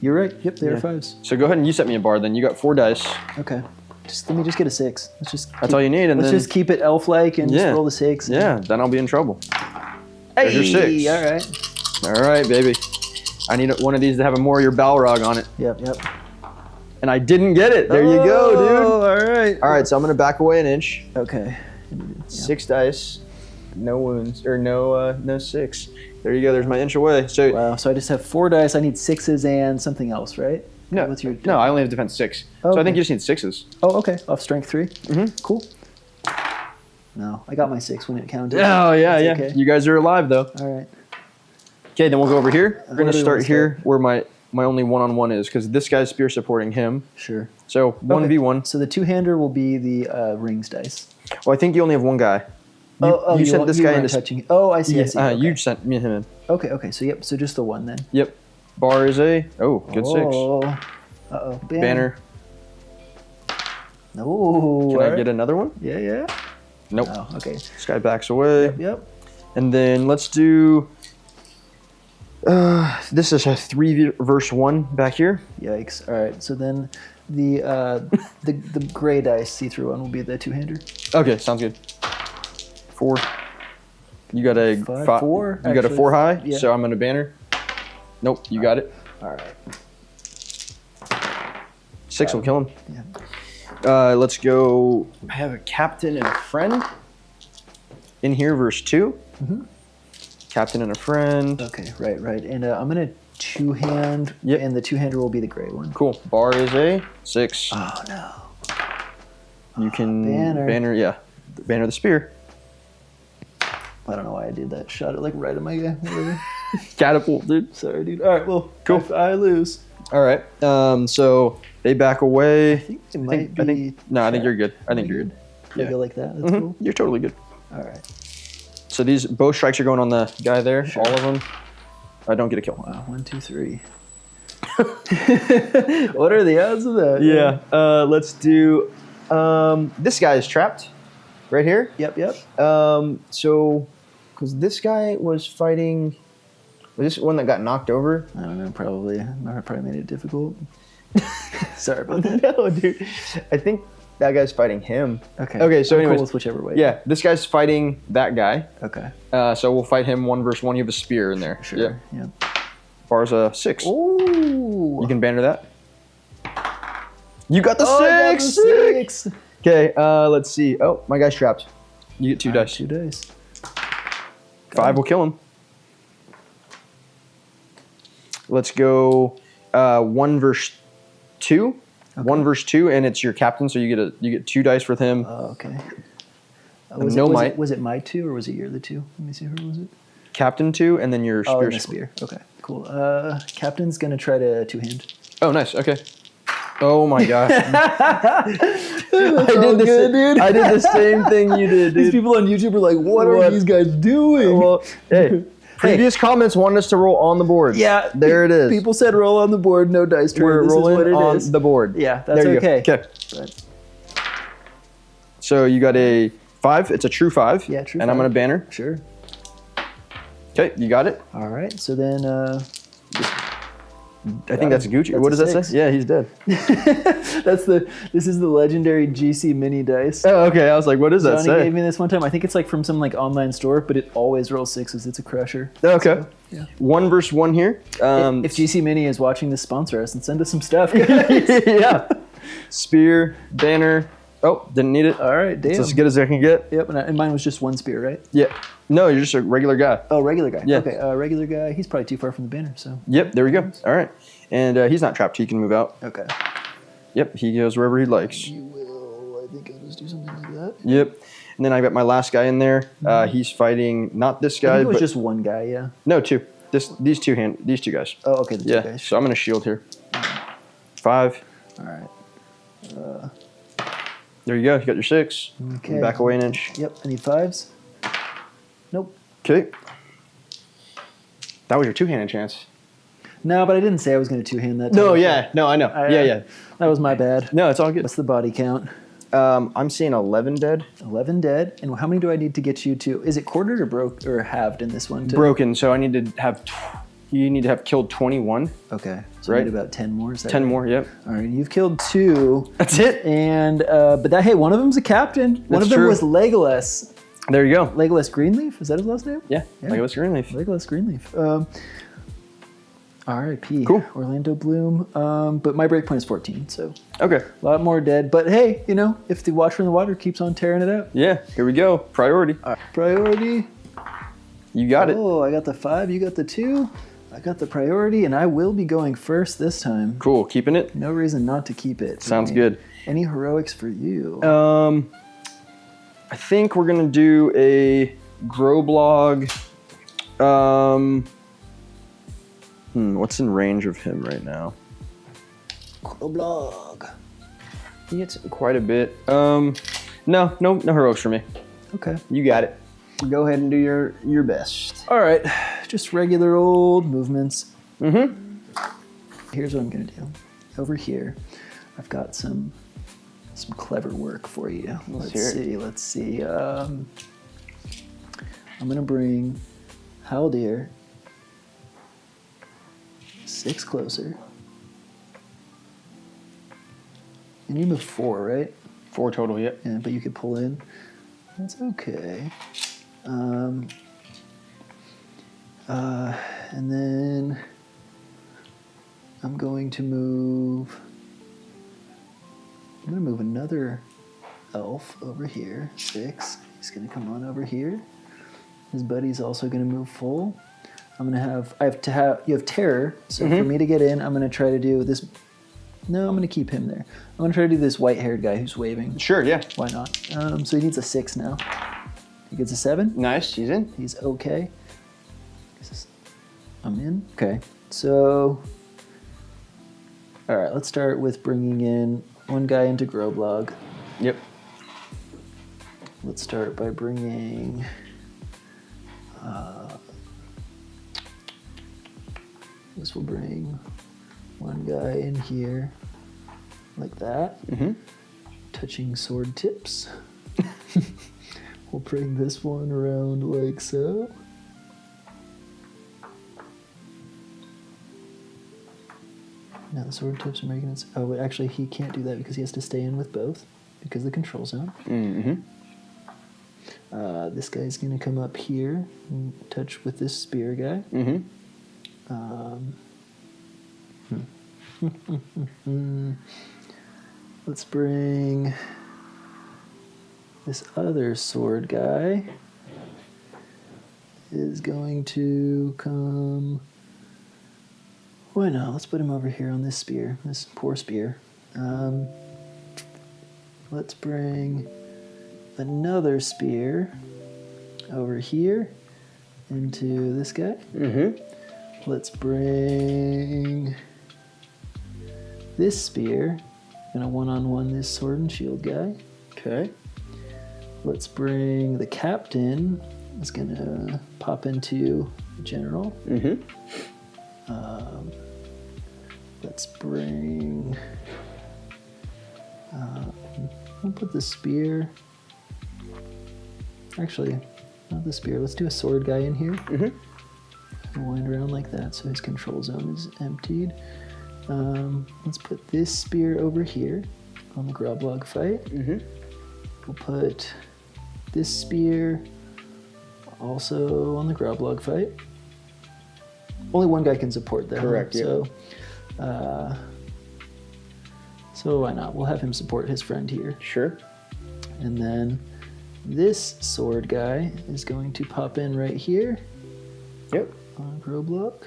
You're right. Yep, they are Yeah. 5s. So go ahead and you set me a bar. Then you got 4 dice. Okay. Let me just get a 6. That's all you need, and let's then just keep it elf-like and just Yeah. roll the 6. yeah, then I'll be in trouble. Hey, There's your 6. all right. All right, baby. I need one of these to have a Moria Balrog on it, Yep. and I didn't get it. There you go, dude. All right. All right, so I'm gonna back away an inch. Okay. 6 dice, no wounds or no 6. There you go. There's my inch away. So Wow. So I just have 4 dice. I need 6s and something else, right? no, What's your? no, I only have defense 6. Oh, so I okay. think you just need 6s. Oh, okay. Off strength 3. Mhm. Cool. No, I got my 6 when it counted. Oh yeah, That's yeah. okay. You guys are alive though. All right. Okay, then we'll go over here. We're Where gonna do we start wanna here where my only one-on-one is because this guy's spear supporting him. Sure. So 1v1. So the 2-hander will be the rings dice. Well, I think you only have one guy. You sent this guy weren't into. touching. Oh, I see. I see. Okay. You sent me and him in. Okay. So yep. So just the one then. Yep. Bar is a good 6. Oh. Uh-oh. Banner. No. Can I get another one? Yeah. Nope. Oh, okay. This guy backs away. Yep. And then let's do. This is a 3 verse 1 back here. Yikes. All right. So then the gray dice see-through one will be the 2-hander. Okay, sounds good. 4. You got a 5, 4. You got a actually. 4 high. Yeah. So I'm gonna banner. Nope, you got it. All right. 6 will kill him. Yeah. Let's go. I have a captain and a friend in here, verse 2. Mm-hmm. Captain and a friend. Okay, right. And I'm going to two-hand, Yep. and the two-hander will be the gray one. Cool. Bar is a 6. Oh, no. You can Banner. Yeah. Banner the spear. I don't know why I did that. Shot it like right at my guy. Whatever. Catapult, dude. Sorry, dude. All right, well, Cool. I lose. All right. So they back away. I think it might be. I think you're good. I think you're good. Yeah. Go like that. That's cool. You're totally good. All right. So these bow strikes are going on the guy there. Sure. All of them. I don't get a kill. Wow. 1, 2, 3. What are the odds of that? Yeah. Let's do. This guy is trapped, right here. Yep. So, because this guy was fighting. Was this one that got knocked over? I don't know. Probably. I probably made it difficult. Sorry about that. No, dude. I think that guy's fighting him. Okay. Okay. So, I'm anyways, cool with whichever way. yeah, this guy's fighting that guy. Okay. So we'll fight him 1 versus 1. You have a spear in there. Sure. Yeah. Bar's a 6. Ooh. You can banner that. You got the 6. I got the 6. Okay. Let's see. Oh, my guy's trapped. You get 2 dice. 2 dice. 5 will kill him. Let's go 1 versus 2. Okay. 1 versus 2, and it's your captain, so you get 2 dice with him. Okay. Was it my 2 or was it your the 2? Let me see. Who was it? Captain 2, and then your spear. Oh, and the spear. Okay, cool. Captain's gonna try to two-hand. Oh, nice. Okay. Oh my gosh. I did the same thing you did, dude. These people on YouTube are like, what are these guys doing? Well, hey. Previous comments wanted us to roll on the board. Yeah. There it is. People said roll on the board, no dice turn. We're This rolling is what it on is. the board. Yeah, that's there you okay. Go. Okay. But, so you got a 5. It's a true 5. Yeah, true And 5. I'm going to banner. Sure. Okay, you got it. All right, so then... I think that's Gucci. That's What a does that 6. say? Yeah, he's dead. This is the legendary GC mini dice. Oh, okay. I was like, what does that Johnny say? gave me this one time. I think it's like from some like online store, but it always rolls 6s. It's a crusher. Okay. So, yeah. 1 versus 1 here. If GC Mini is watching this, sponsor us and send us some stuff. Yeah. Spear, banner. Oh, didn't need it. All right, damn. It's as good as I can get. Yep, and mine was just 1 spear, right? Yeah. No, you're just a regular guy. Oh, regular guy. Yeah. Okay, regular guy. He's probably too far from the banner, so. Yep, there we go. All right. And he's not trapped. He can move out. Okay. Yep, he goes wherever he likes. You will, I think I'll just do something like that. Yep. And then I got my last guy in there. He's fighting not this I guy, think it was but just 1 guy, yeah. no, 2. These two guys. Oh, okay, the 2 Yeah. guys. So I'm gonna shield here. 5. All right. There you go. You got your 6. Okay. Back away an inch. Yep, I need 5s. Nope. Okay. That was your 2-handed chance. No, but I didn't say I was going to two-hand that. No, time. yeah. No, I know. Yeah. That was my bad. No, it's all good. What's the body count? I'm seeing 11 dead. 11 dead. And how many do I need to get you to? Is it quartered or broke or halved in this one? Broken. So I need to have. You need to have killed 21. Okay. So Right. I need about 10 more. Is that 10 right? more. Yep. All right. You've killed 2. That's it. And but that one of them's a captain. One That's of them true. was Legolas. There you go. Legolas Greenleaf. Is that his last name? Yeah. Legolas Greenleaf. Legolas Greenleaf. R.I.P. Cool. Orlando Bloom. But my breakpoint is 14, so Okay. a lot more dead. But hey, if the Watcher in the Water keeps on tearing it out. Yeah. Here we go. Priority. Priority. You got it. Oh, I got the 5. You got the 2. I got the priority, and I will be going first this time. Cool. Keeping it. No reason not to keep it. Sounds good. Any heroics for you? I think we're gonna do a grow blog. What's in range of him right now? Blog. He gets quite a bit. No heroics for me. Okay. You got it. Go ahead and do your best. All right. Just regular old movements. Mm-hmm. Here's what I'm gonna do. Over here, I've got some clever work for you. Let's see. I'm gonna bring Haldir 6 closer. And you move 4, right? 4 total, yeah. Yeah, but you could pull in. That's okay. And then I'm going to move I'm going to move another elf over here. 6. He's going to come on over here. His buddy's also going to move full. You have terror, so for me to get in, I'm going to try to do this. No, I'm going to keep him there. I'm going to try to do this white-haired guy who's waving. Sure, yeah. Why not? So he needs a 6 now. He gets a 7. Nice, he's in. He's okay. I'm in. Okay, so... All right, let's start with bringing in one guy into Groblog. Yep. Let's start by bringing... this will bring one guy in here, like that. Touching sword tips. We'll bring this one around like so. Now the sword tips are making it... Oh, but actually he can't do that because he has to stay in with both because of the control zone. This guy's going to come up here and touch with this spear guy. Let's bring this other sword guy. Is going to come... Why not? Let's put him over here on this spear. This poor spear. Let's bring another spear over here into this guy. Let's bring this spear. Gonna one-on-one this sword and shield guy. Okay. Let's bring the captain. Is gonna pop into the general. Let's bring... we'll put the spear... Actually, not the spear. Let's do a sword guy in here. We'll wind around like that so his control zone is emptied. Let's put this spear over here on the Groblog fight. We'll put this spear also on the Groblog fight. Only one guy can support that. Correct, yeah. So why not? We'll have him support his friend here. Sure. And then this sword guy is going to pop in right here. Yep. On Groblog,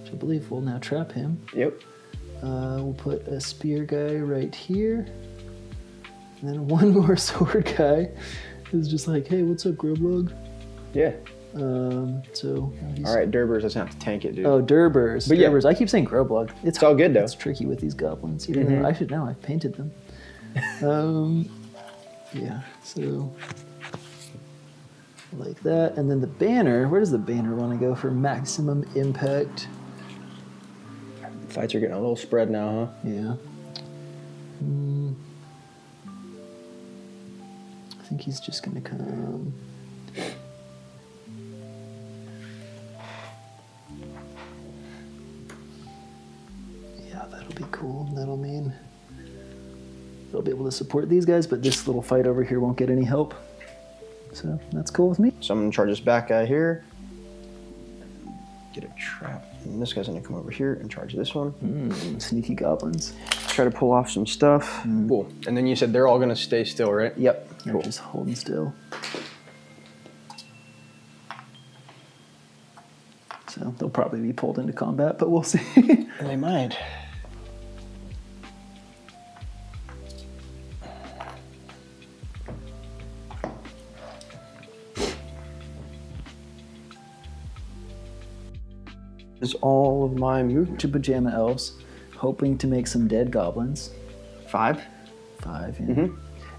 which I believe will now trap him. Yep. We'll put a spear guy right here. And then one more sword guy is just like, hey, what's up, Groblog? Yeah. So all right, Durbers, let's have to tank it, dude. Oh, Durbers. But Durbers. I keep saying Groblog. It's all good though. It's tricky with these goblins. Even though I should know, I've painted them. Yeah. So like that, and then the banner. Where does the banner want to go for maximum impact? Fights are getting a little spread now, huh? Yeah. I think he's just gonna come. Yeah, that'll be cool. That'll mean they'll be able to support these guys, but this little fight over here won't get any help. So that's cool with me. So I'm gonna charge this back guy here. Get a trap. And this guy's gonna come over here and charge this one. Sneaky goblins. Try to pull off some stuff. Cool. And then you said they're all gonna stay still, right? Yep. They're Cool. just holding still. So they'll probably be pulled into combat, but we'll see. They might. Is all of my movement. To pajama elves, hoping to make some dead goblins. 5. 5, yeah.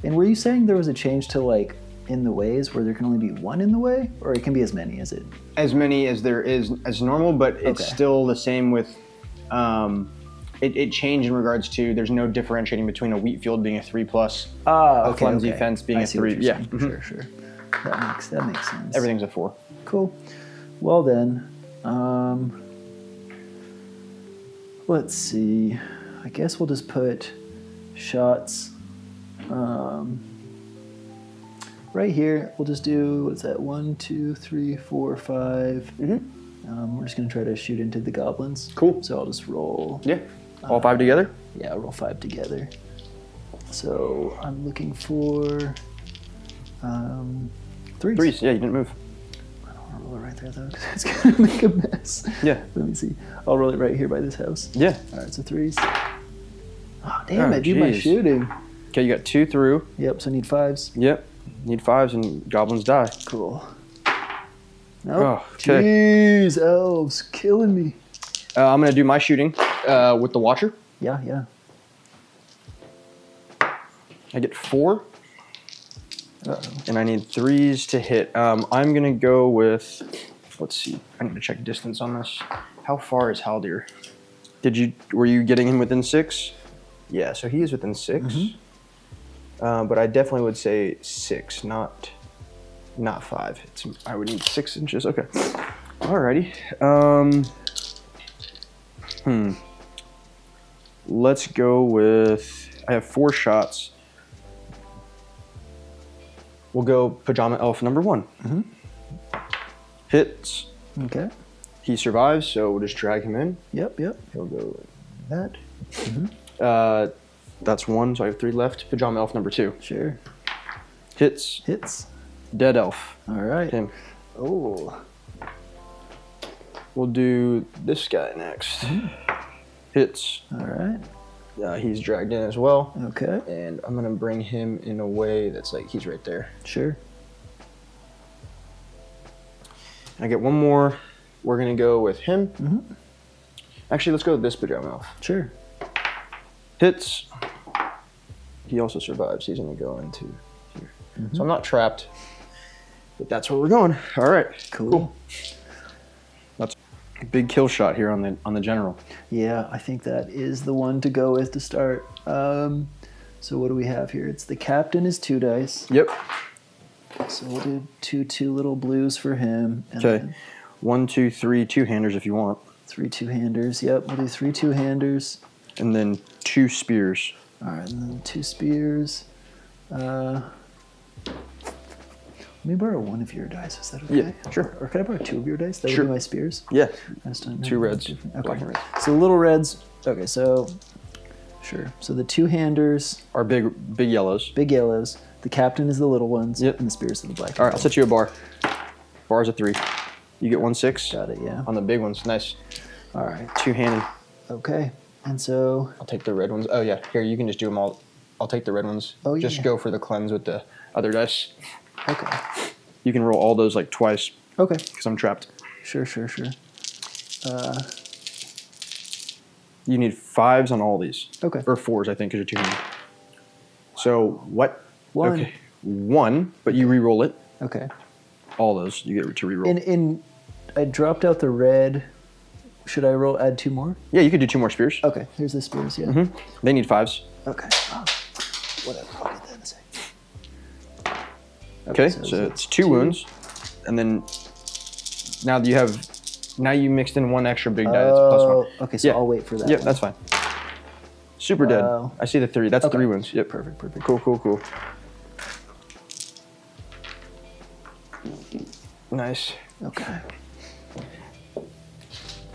And were you saying there was a change to like in the ways where there can only be one in the way, or it can be as many as it? As many as there is as normal, but it's still the same with. It changed in regards to there's no differentiating between a wheat field being a 3+, a flimsy fence being I a see what 3. you're Yeah, saying. Sure. That makes sense. everything's a 4. Cool. Well then, let's see. I guess we'll just put shots right here. We'll just do, what's that? 1, 2, 3, 4, 5. We're just gonna try to shoot into the goblins. Cool. So I'll just roll. Yeah. All 5 together? Yeah, I'll roll 5 together. So I'm looking for threes. Threes. Yeah, you didn't move. I don't want to roll it right there though, because it's gonna make a mess. Yeah. Let me see. I'll roll it right here by this house. Yeah. All right, so threes. Oh damn! Oh, I do my geez. shooting. Okay, you got 2 through. Yep. So I need fives. Yep. Need 5s and goblins die. Cool. Nope. Oh, okay. Jeez, elves killing me. I'm gonna do my shooting with the Watcher. Yeah. I get 4. Uh-oh. And I need 3s to hit. I'm gonna go with. Let's see. I need to check distance on this. How far is Haldir? Were you getting him within 6? Yeah, so he is within 6. Mm-hmm. But I definitely would say 6, not 5. I would need 6 inches. Okay. Alrighty. Let's go with. I have 4 shots. We'll go Pajama Elf number 1. Mm-hmm. Hits. Okay. He survives, so we'll just drag him in. Yep. He'll go like that. Mm-hmm. That's 1, so I have 3 left. Pajama Elf number 2. Sure. Hits. Dead Elf. All right. Him. Oh. We'll do this guy next. Hits. All right. He's dragged in as well. Okay. And I'm going to bring him in a way that's like he's right there. Sure. I get 1 more. We're going to go with him. Mm-hmm. Actually, let's go with this Pajama Elf. Sure. Hits. He also survives. He's going to go into here. Mm-hmm. So I'm not trapped. But that's where we're going. All right. Cool. That's a big kill shot here on the general. Yeah, I think that is the one to go with to start. So what do we have here? It's the captain is 2 dice. Yep. So we'll do two little blues for him. And Okay. then 1, 2, 3 2-handers if you want. 3 2-handers. Yep, we'll do 3 2-handers. And then 2 spears. All right, and then 2 spears. Let me borrow 1 of your dice. Is that okay? Yeah, sure. Or can I borrow 2 of your dice? That Sure. would be my spears. Yeah. I just don't know. 2 reds. Okay. Black and red. So little reds. Okay, so sure. So the 2-handers, Are big yellows. big yellows. The captain is the little ones. Yep. And the spears are the black. All right, I'll set you a bar. Bar's a 3. You get 1 6 Got it. Yeah. on the big ones. Nice. All right. 2-handed. Okay. And so I'll take the red ones. Oh yeah, here you can just do them all. I'll take the red ones. Oh, Just yeah. go for the cleanse with the other dice. okay. You can roll all those like twice Okay. because I'm trapped. Sure. You need 5s on all these. Okay. Or 4s, I think, because you're 2-handed. So what? 1. Okay. 1, but you re-roll it. Okay. All those you get to re-roll. In I dropped out the red. Should I add 2 more? Yeah, you could do 2 more spears. Okay. Here's the spears. Yeah. Mm-hmm. They need 5s. Okay. Oh, whatever. I'll get that in a sec. Okay, so it's 2 wounds, and then now you mixed in 1 extra big die. That's +1. Okay, so Yeah. I'll wait for that. Yep, one. that's fine. Super dead. Wow. I see the 3. That's Okay. 3 wounds. Yep. Perfect. Cool. Nice. Okay.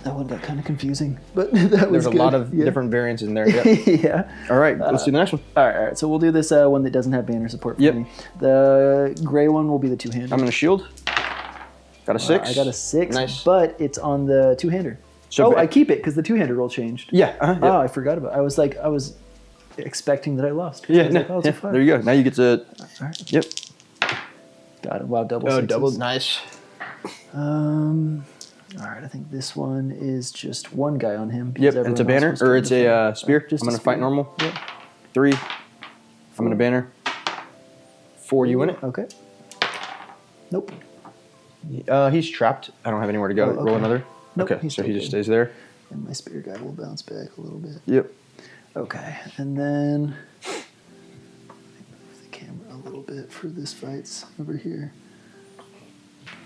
That one got kind of confusing, but that was There's a good. lot of Yeah. different variants in there. Yep. Yeah. All right, let's do the next one. All right. So we'll do this one that doesn't have banner support for Yep. me. The gray one will be the 2-hander. I'm going to shield. Got a 6. I got a 6, Nice. but it's on the 2-hander. So I keep it because the 2-hander roll changed. Yeah. Oh, I forgot about it. I was expecting that I lost. Yeah, I was no, like, oh, it's yeah, a 5. there you go. Now you get to. All right. Yep. Got it. Wow, double Oh, sixes. double. Nice. All right, I think this one is just 1 guy on him. Yep, because and it's a everyone banner, else was or doing it's the a fight. spear. Just I'm a going to fight spear. normal. Yep. 3. I'm going to banner. 4, you win it. Okay. Nope. He's trapped. I don't have anywhere to go. Oh, okay. Roll another. Nope, Okay, he's so still he just good. stays there. And my spear guy will bounce back a little bit. Yep. Okay, and then move the camera a little bit for this fight's over here.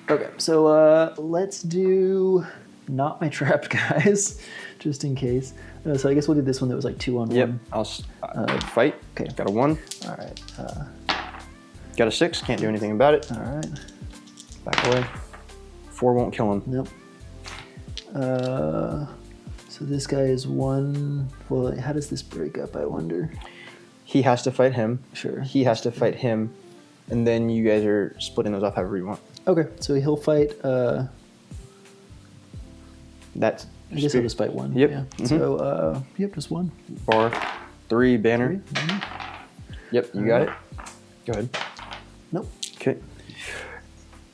Okay, so let's do not my trapped guys, just in case. So I guess we'll do this one that was like 2 on Yep. 1. I'll fight. Okay. Got a 1. All right. Got a 6. Can't do anything about it. All right. Back away. 4 won't kill him. Nope. So this guy is 1. Well, how does this break up? I wonder. He has to fight him. Sure. He has to fight him, and then you guys are splitting those off however you want. Okay, so he'll fight. That's. I guess he'll just fight one. Yep. Yeah. Mm-hmm. So just one. Bar 3 banner. 3, banner. Yep, you got it. Go ahead. Nope. Okay.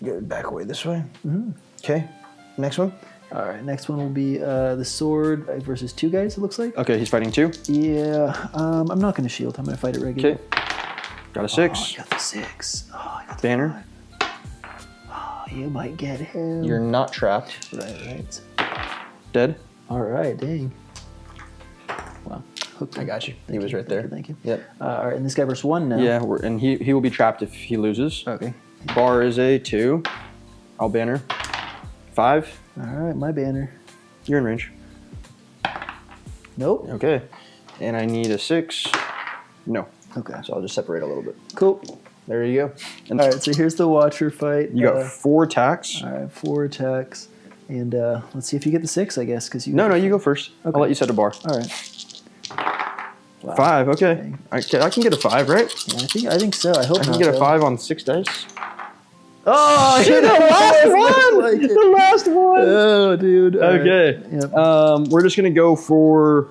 Go back away this way. Mm-hmm. Okay. Next one. All right, next one will be the sword versus 2 guys, it looks like. Okay, he's fighting 2. Yeah, I'm not going to shield. I'm going to fight it regular. Okay. Got a 6. Oh, I got the 6. Oh, I got the Banner. 5. Oh, you might get him. You're not trapped. Right. Dead. All right, dang. Wow. Hooked I him. got you. Thank He was you, right there. Thank you. Yep. All right, and this guy versus 1 now. Yeah, and he will be trapped if he loses. Okay. Bar is a 2. I'll banner. 5. All right, my banner. You're in range. Nope. Okay. And I need a 6. No. Okay. So I'll just separate a little bit. Cool. There you go. And All right, so here's the Watcher fight. you got 4 attacks. All right, 4 attacks. And let's see if you get the 6, I guess, because you. No, you go first. Okay. I'll let you set a bar. All right. Wow. 5. Okay. Dang. I can get a 5, right? Yeah, I think so. I hope I can not, get a though. 5 on 6 dice. Oh, Shit, the last one! Like it. The last one! Oh, dude. All right. Okay. Yep. We're just gonna go for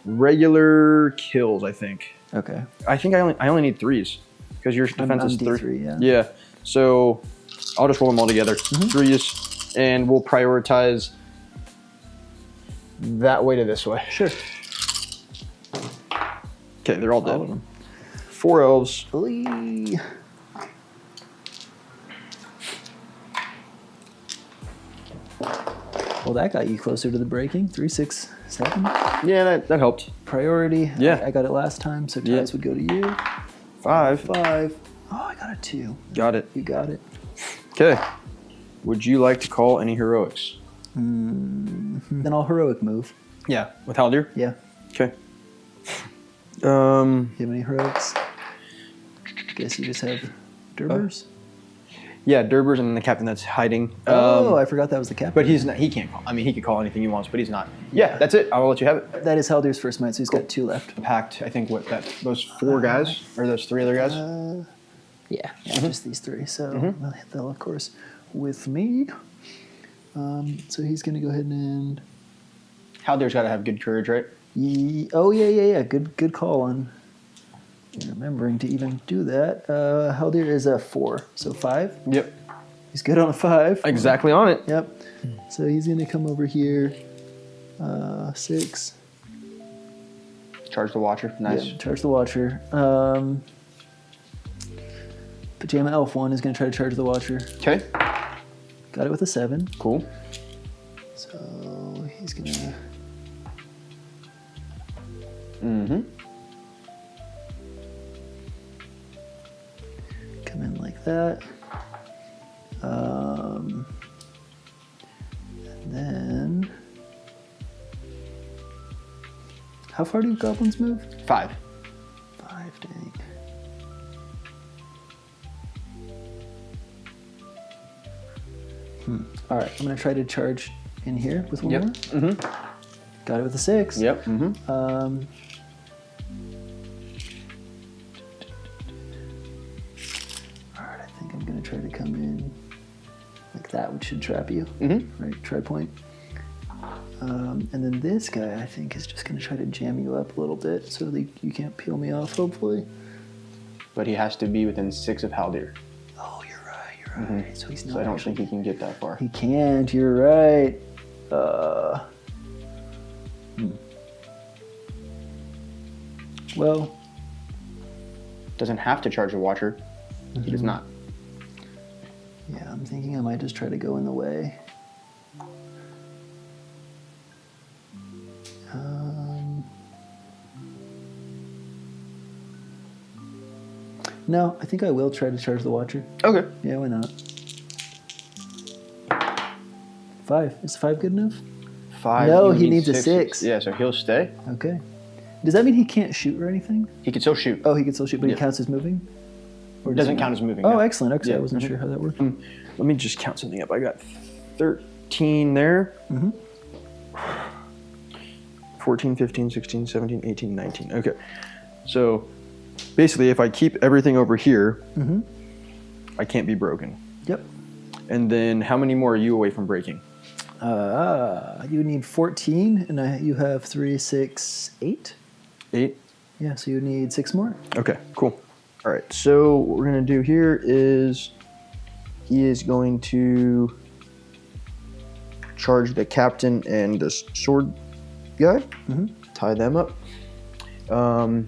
regular kills, I think. Okay. I think I only need 3s because your defense I'm is 3. D3, yeah. Yeah. So I'll just roll them all together. 3s, and we'll prioritize that way to this way. Sure. Okay, they're all dead. All of them. 4 elves. Lee. Well, that got you closer to the breaking. 3, 6, 7. Yeah, that helped. Priority. Yeah. I got it last time, so ties would go to you. 5. 5. Oh, I got a 2. Got it. You got it. Okay. Would you like to call any heroics? Then I'll heroic move. Yeah. With Haldir? Yeah. Okay. You have any heroics? Guess you just have Durbers. Yeah, Derber's and the captain that's hiding. I forgot that was the captain. But he's not. He can't call. I mean, he could call anything he wants, but he's not. Yeah, that's it. I'll let you have it. That is Haldir's first might, so he's got 2 left. Packed. I think those 4 guys or those 3 other guys. Yeah, just these 3. So they'll, of course, with me. So he's going to go ahead and... Haldir's got to have good courage, right? Yeah. Good call on remembering to even do that. Haldir is a 4, so 5. Yep. He's good on a 5. Exactly on it. Yep. So he's going to come over here. 6. Charge the Watcher. Nice. Yeah, charge the Watcher. Pajama Elf 1 is going to try to charge the Watcher. Okay. Got it with a 7. Cool. So he's going to... Come in like that. And then... How far do goblins move? 5. 5, dang. All right, I'm gonna try to charge in here with 1 more. Got it with a 6. Yep. All right, I think I'm gonna try to come in like that, which should trap you. Right, try point. And then this guy, I think, is just gonna try to jam you up a little bit so that you can't peel me off, hopefully. But he has to be within 6 of Haldir. Oh, you're right. So he's not. So I don't actually- think he can get that far. He can't. You're right. Well, Doesn't have to charge the Watcher. He does not. yeah, I'm thinking I might just try to go in the way. No, I think I will try to charge the Watcher. Okay. Yeah, why not? 5. Is 5 good enough? 5. No, you he need needs a 6. Yeah, so he'll stay. Okay. Does that mean he can't shoot or anything? He can still shoot. Oh, he can still shoot, but Yeah. he counts as moving? Or It does doesn't he count not? as moving. Oh, no. excellent. Okay, Yeah. I wasn't sure how that worked. Let me just count something up. I got 13 there. 14, 15, 16, 17, 18, 19. Okay. So basically, if I keep everything over here, Mm-hmm. I can't be broken. Yep. And then how many more are you away from breaking? You need 14, and you have 3, 6, 8. 8? Yeah, so you need 6 more. Okay, cool. All right, so what we're going to do here is he is going to charge the captain and the sword guy, tie them up.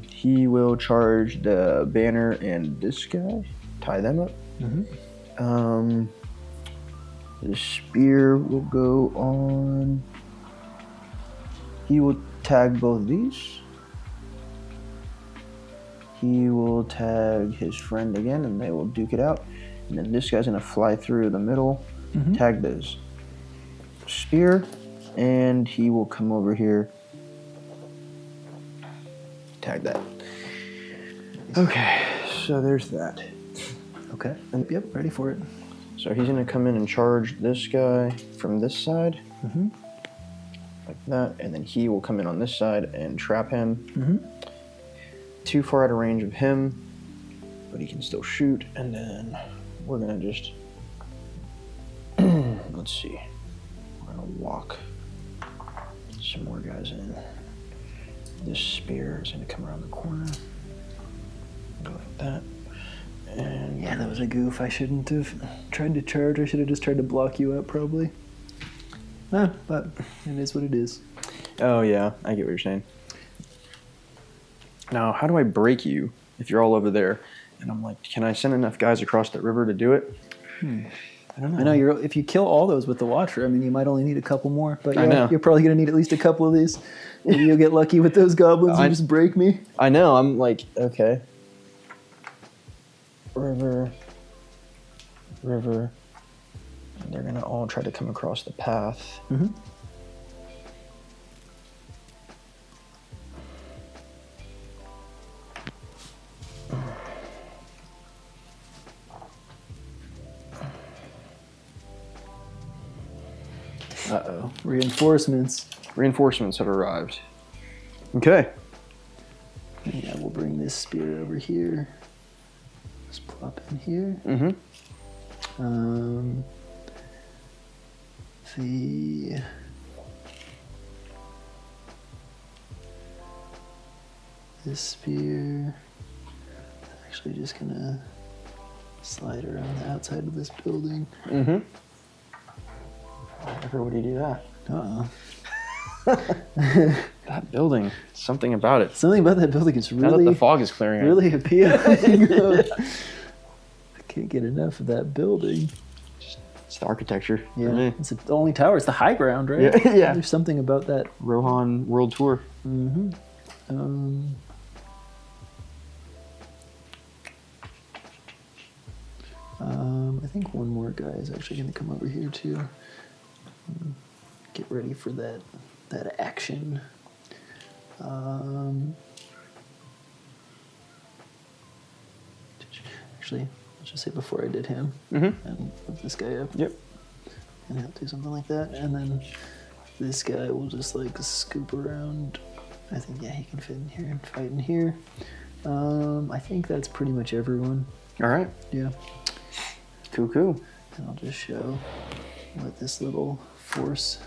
He will charge the banner and this guy, tie them up. The spear will go on. He will tag both these. He will tag his friend again, and they will duke it out. And then this guy's gonna fly through the middle, tag this spear, and he will come over here, tag that. Okay, so there's that. Okay. Yep, ready for it. So he's gonna come in and charge this guy from this side, like that, and then he will come in on this side and trap him. Too far out of range of him, but he can still shoot. And then we're gonna just let's see. We're gonna walk some more guys in. This spear is gonna come around the corner, go like that. And Yeah, that was a goof. I shouldn't have tried to charge. I should have just tried to block you up, probably. But it is what it is. oh yeah, I get what you're saying. Now, how do I break you if you're all over there? And I'm like, can I send enough guys across that river to do it? I don't know. I know if you kill all those with the Watcher, I mean, you might only need a couple more. But I know. You're probably going to need at least a couple of these. Maybe you'll get lucky with those goblins and just break me. I know. I'm like, okay. River. And they're going to all try to come across the path. Uh-oh. Reinforcements. Reinforcements have arrived. Okay. Yeah, we'll bring this spear over here. Just plop in here. This spear is actually just gonna slide around the outside of this building. Never would you do that? Uh-oh. That building, something about it. Something about that building is Now that really, the fog is clearing, really appealing. I can't get enough of that building. it's the architecture for Yeah, me. it's the only tower. It's the high ground, right? Yeah, yeah. There's something about that. Rohan World Tour. I think one more guy is actually going to come over here too. Get ready for that action. Actually, let's just say before I did him, and put this guy up. Yep. And he'll do something like that, and then this guy will just like scoop around. I think he can fit in here and fight in here. I think that's pretty much everyone. All right. Yeah. Cool. And I'll just show what this little force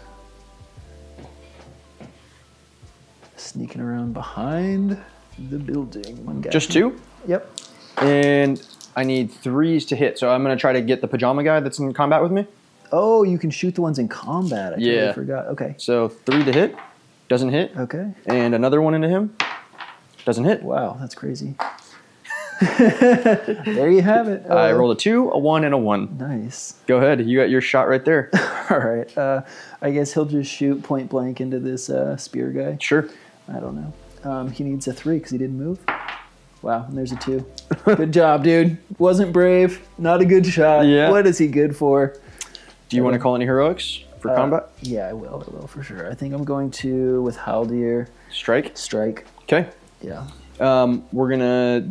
sneaking around behind the building. One guy. Just 2? Yep. And I need 3s to hit. So I'm going to try to get the pajama guy that's in combat with me. Oh, you can shoot the ones in combat. I totally forgot. Okay. So 3 to hit. Doesn't hit. Okay. And another one into him. Doesn't hit. Wow, that's crazy. There you have it. I rolled a 2, a 1, and a 1. Nice. Go ahead. You got your shot right there. All right. I guess he'll just shoot point blank into this spear guy. Sure. I don't know. He needs a 3 because he didn't move. Wow, and there's a 2. Good job, dude. Wasn't brave. Not a good shot. Yeah. What is he good for? Do you want to call any heroics for combat? Yeah, I will for sure. I think I'm going to, with Haldir, Strike. Okay. Yeah. We're gonna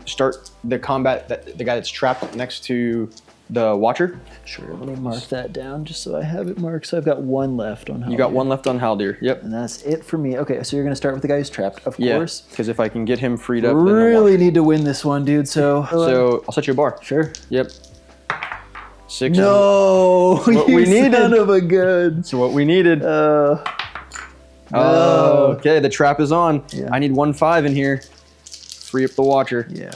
start the combat. The guy that's trapped next to The Watcher. Sure, let me mark that down just so I have it marked. So I've got one left on Haldir. You got one left on Haldir. Yep. And that's it for me. Okay, so you're going to start with the guy who's trapped, of course. Because if I can get him freed up, Really need to win this one, dude. So I'll set you a bar. Sure. Yep. 6. No, what you we needed. son of a gun. So what we needed. No. Okay, the trap is on. Yeah. I need 1/5 in here. Free up the Watcher. Yeah.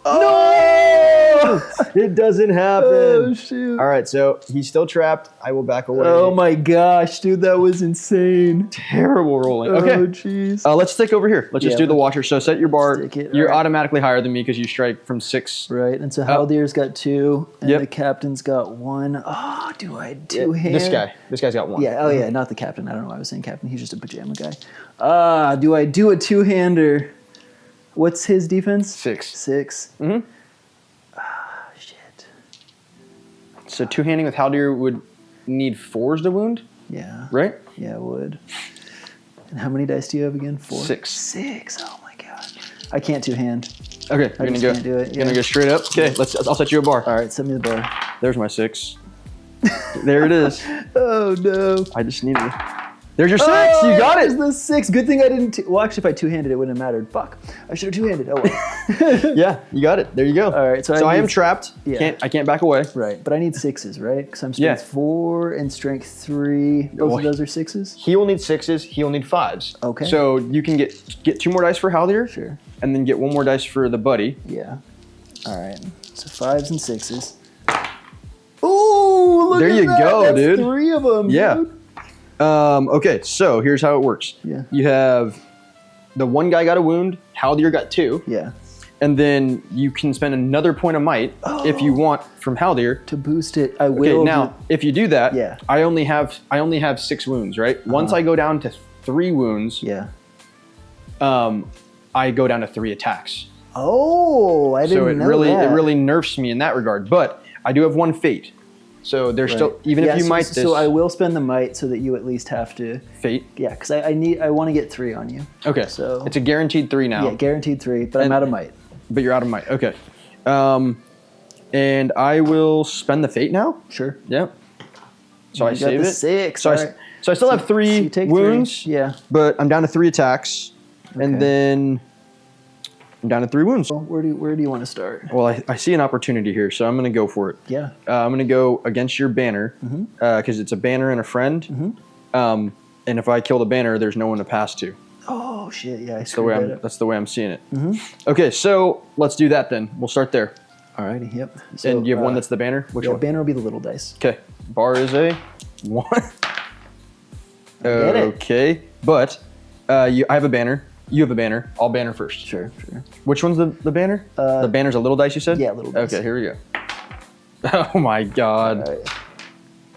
No! It doesn't happen. Oh, shoot. All right, so he's still trapped. I will back away. Oh my gosh, dude, that was insane. Terrible rolling. Okay. Oh, jeez. Let's stick over here. Let's just do the Watcher. So set your bar. You're automatically higher than me because you strike from 6. Right, and so Haldir's got 2, and the captain's got 1. Oh, do I two-hand? This guy's got 1. Yeah, oh yeah, not the captain. I don't know why I was saying captain. He's just a pajama guy. Do I do a two-hander? What's his defense? 6. 6. Mm-hmm. Shit. So two-handing with Haldir would need 4s to wound? Yeah. Right? Yeah, it would. And how many dice do you have again? 4? 6. 6. Oh my god. I can't two-hand. Okay, I just can't do it. You're gonna go straight up. Okay, I'll set you a bar. All right, set me the bar. There's my 6. There it is. Oh no. I just need it. There's your 6. You got it. There's the 6. Good thing I didn't. Well, actually, if I two-handed, it wouldn't have mattered. Fuck. I should have two-handed. Oh well. Yeah, you got it. There you go. All right. So I am trapped. Yeah. I can't back away. Right, but I need 6s, right? Because I'm strength 4 and strength 3. Both of those are 6s. He will need 6s. He will need 5s. Okay. So you can get 2 more dice for Haldir. Sure. And then get 1 more dice for the buddy. Yeah. All right. So 5s and 6s. Ooh, look there at you that. go, That's dude. 3 of them. Yeah. Dude. Okay, so here's how it works. Yeah. You have the one guy got a wound, Haldir got 2. Yeah. And then you can spend another point of might if you want from Haldir to boost it. I will. Okay, now if you do that, Yeah. I only have 6 wounds, right? Once I go down to 3 wounds, Yeah. I go down to 3 attacks. Oh, I didn't So it know really that. it really nerfs me in that regard. But I do have 1 fate. So there's still if you might this So I will spend the might so that you at least have to fate. Yeah, because I want to get 3 on you. Okay. So it's a guaranteed 3 now. Yeah, guaranteed 3, but I'm out of might. But you're out of might. Okay. And I will spend the fate now. Sure. Yeah. So I You got save the it. 6. So I still have 3 you take wounds. 3. Yeah. But I'm down to 3 attacks, and then I'm down to 3 wounds. Well, where do you want to start? Well, I see an opportunity here, so I'm going to go for it. Yeah. I'm going to go against your banner because it's a banner and a friend. And if I kill the banner, there's no one to pass to. Oh shit! Yeah, That's the way I'm seeing it. Okay, so let's do that then. We'll start there. Alrighty. Yep. So, And you have one that's the banner. Which one? Banner will be the little dice. Okay. Bar is a 1. Get it. Okay, but I have a banner. You have a banner. I'll banner first. Sure. Which one's the banner? The banner's a little dice, you said? Yeah, little dice. Okay, here we go. Oh my god. All right.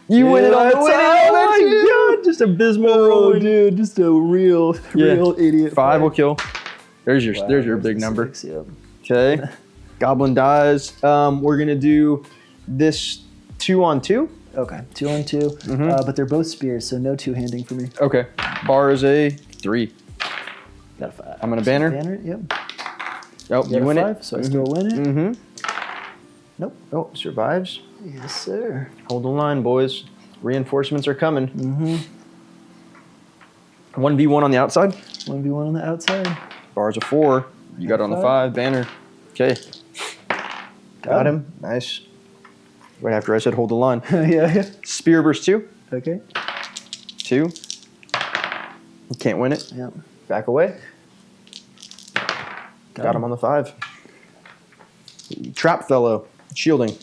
You win it on the I win top. it on Oh the my god, just abysmal Oh, rolling. dude, just a real idiot. 5 will kill. There's your big number. 6, yep. Okay. Goblin dies. We're gonna do this 2-on-2. Okay, 2 on 2. But they're both spears, so no two-handing for me. Okay. Bar is a 3. Got a 5. I'm gonna banner. Yep. Oh, you win 5, it. so I still win it. Nope. Oh, survives. Yes, sir. Hold the line, boys. Reinforcements are coming. 1v1 on the outside. 1v1 on the outside. Bar's a 4. You got it on the 5. Banner. Okay. Got him. Nice. Right after I said hold the line. yeah. Spear versus 2. Okay. 2. You can't win it. Yep. Back away. Got him on the 5. Trap fellow. Shielding.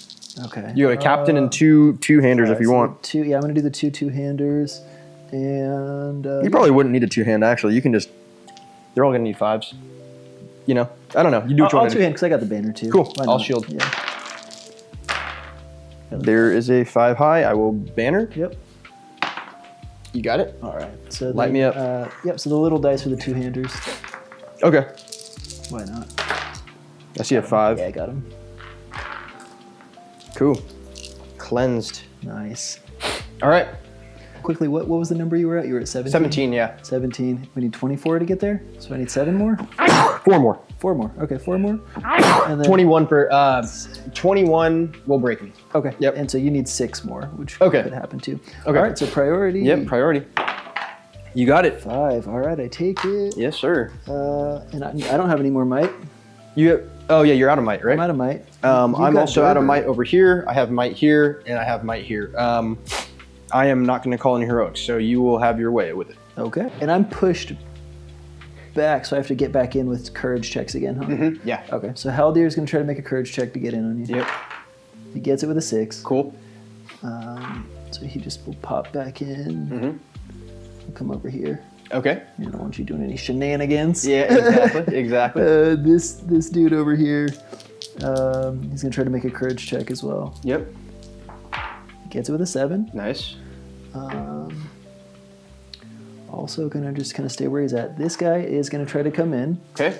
Okay. You got a captain and two-handers if you want. 2. Yeah, I'm gonna do the 2 two-handers, and You probably wouldn't need a 2-hand actually. You can just. They're all gonna need 5s. You know. I don't know. You do what you I'll want to do. two-hand because I got the banner too. Cool. Why I'll not? shield. Yeah. There is a 5 high. I will banner. Yep. You got it. All right. So Light me up. Yep. So the little dice are the two-handers. Okay. Why not? I see a 5. Yeah, I got him. Cool. Cleansed. Nice. All right. quickly, what was the number you were at? You were at 17? 17, yeah. 17. We need 24 to get there, so I need 7 more? 4 more. 4 more. Okay, 4 more. And then, 21 per, 21 will break me. Okay, Yep. and so you need 6 more, which Okay. could happen too. Okay. All right, so priority. Yep, priority. You got it. 5. All right, I take it. Yes, sir. And I don't have any more might. You have, oh yeah, you're out of might, right? I'm out of might. I'm You've got also out of Durber. might over here. I have might here, and I have might here. I am not going to call any heroics, so you will have your way with it. Okay. And I'm pushed back, so I have to get back in with courage checks again, huh? Yeah. Okay, so Haldir's going to try to make a courage check to get in on you. Yep. He gets it with a 6. Cool. So he just will pop back in. He'll come over here. Okay. I don't want you doing any shenanigans. Yeah, exactly. Exactly. This dude over here, he's going to try to make a courage check as well. Yep. He gets it with a 7. Nice. Also going to just kind of stay where he's at. This guy is going to try to come in. Okay.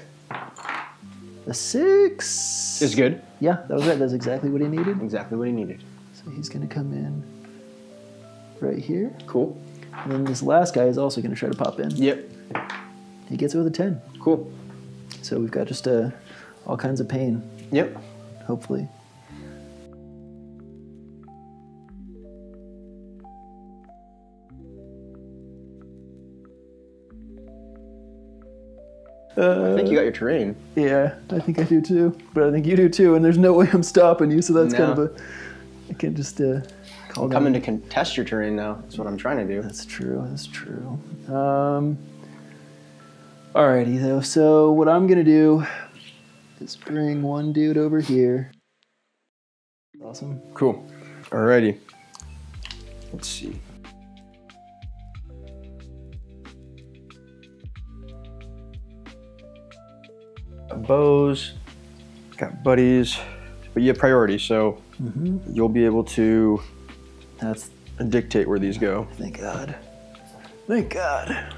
A 6. Is good. Yeah, that was right. That's exactly what he needed. Exactly what he needed. So he's going to come in right here. Cool. And then this last guy is also going to try to pop in. Yep. He gets it with a 10. Cool. So we've got just all kinds of pain, Yep. hopefully. I think you got your terrain. Yeah, I think I do too. But I think you do too, and there's no way I'm stopping you, so that's kind of No. I can't just call I'm coming to contest your terrain now. That's what I'm trying to do. That's true, that's true. Alrighty though, so what I'm gonna do is bring one dude over here. Awesome. Cool. Alrighty. Let's see. Got bows, got buddies, but you have priority, so you'll be able to That's, dictate where these go. thank God. Thank God.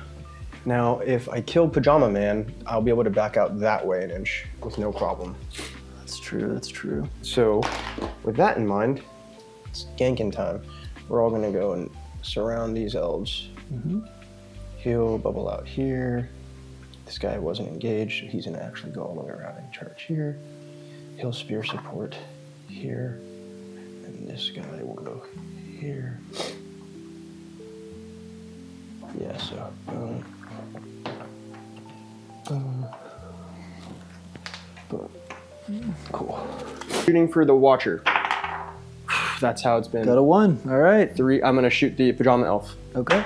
Now, if I kill Pajama Man, I'll be able to back out that way an inch with no problem. That's true, that's true. So, with that in mind, it's ganking time. We're all gonna go and surround these elves. He'll bubble out here. This guy wasn't engaged, so he's gonna actually go all the way around and charge here. He'll spear support here. And this guy will go here. Yeah, so boom. Boom. Boom. Cool. Shooting for the Watcher. That's how it's been. Got a 1, all right. 3, I'm gonna shoot the Pajama Elf. Okay.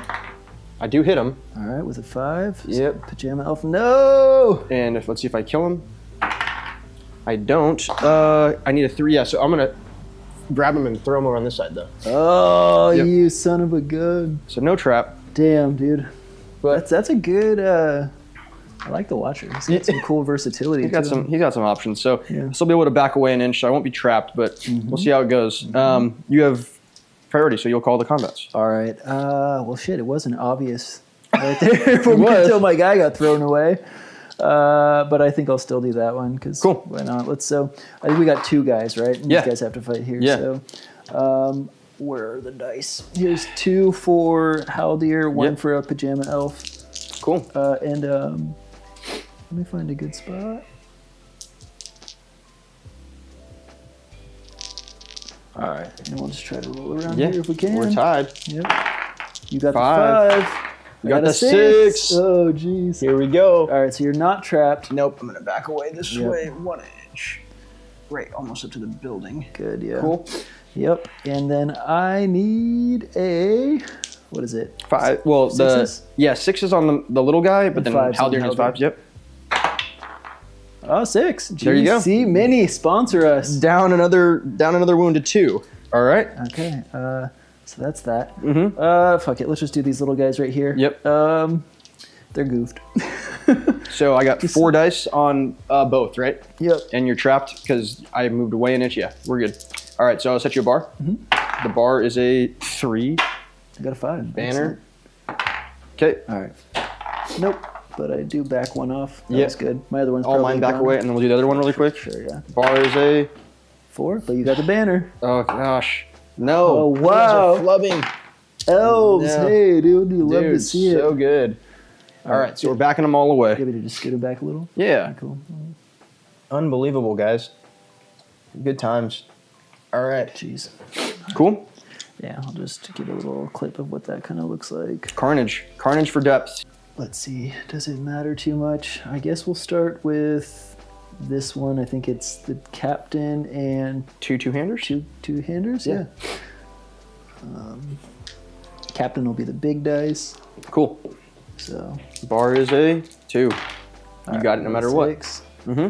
I do hit him. All right, with a 5. Yep. Pajama Elf, no! And let's see if I kill him. I don't. I need a 3, yeah, so I'm gonna grab him and throw him over on this side though. Oh, Yep. you son of a gun. So no trap. Damn, dude. But That's a good, I like the Watcher. He's got some cool versatility he's got to him. he's got some options. So Yeah. I'll still be able to back away an inch. So I won't be trapped, but we'll see how it goes. You have priority, so you'll call the combats. All right. Well, shit, it wasn't obvious right there for me was. until my guy got thrown away. But I think I'll still do that one because Cool. why not? I think we got 2 guys, right? And Yeah. These guys have to fight here. Yeah. So, where are the dice? Here's 2 for Haldir, 1 Yep. for a Pajama Elf, Cool. and let me find a good spot. All right, and we'll just try to roll around Yeah, here if we can. we're tied. Yep. You got 5. the 5. You I got a the 6. Oh, jeez. Here we go. All right, so you're not trapped. Nope, I'm gonna back away this Yep. way 1 inch. Right, almost up to the building. Good, yeah. Cool. Yep, and then I need a, what is it? 5. Well, Sixes? 6 is on the little guy, but And then fives on Haldir needs Haldir. 5s. Yep. Oh, 6. There you go. GC Mini, sponsor us. Down another wound to 2. All right. Okay, so that's that. Mm-hmm. Fuck it, let's just do these little guys right here. Yep. They're goofed. So I got 4 dice on both, right? Yep. And you're trapped because I moved away an inch. Yeah, we're good. All right, so I'll set you a bar. The bar is a 3. I got a 5. Banner. Okay. All right. Nope, but I do back one off. That Yep. was good. My other one's All probably mine back gone. away, and then we'll do the other one really quick. Sure, yeah. Bar is a 4, but you got the banner. Oh gosh. No. Oh, those wow. are flubbing. Elves, No. hey, dude, you love to Dude, see it. so good. All right, so we're backing them all away. Maybe to just scoot it back a little. Yeah. Cool. Unbelievable, guys. Good times. All right. Jeez. Cool. Yeah, I'll just get a little clip of what that kind of looks like. Carnage. Carnage for depth. Let's see. Does it matter too much? I guess we'll start with this one. I think it's the captain and Two-handers? two-handers. Yeah. Captain will be the big dice. Cool. So Bar is a 2. You got it no matter what. 6. Mm-hmm.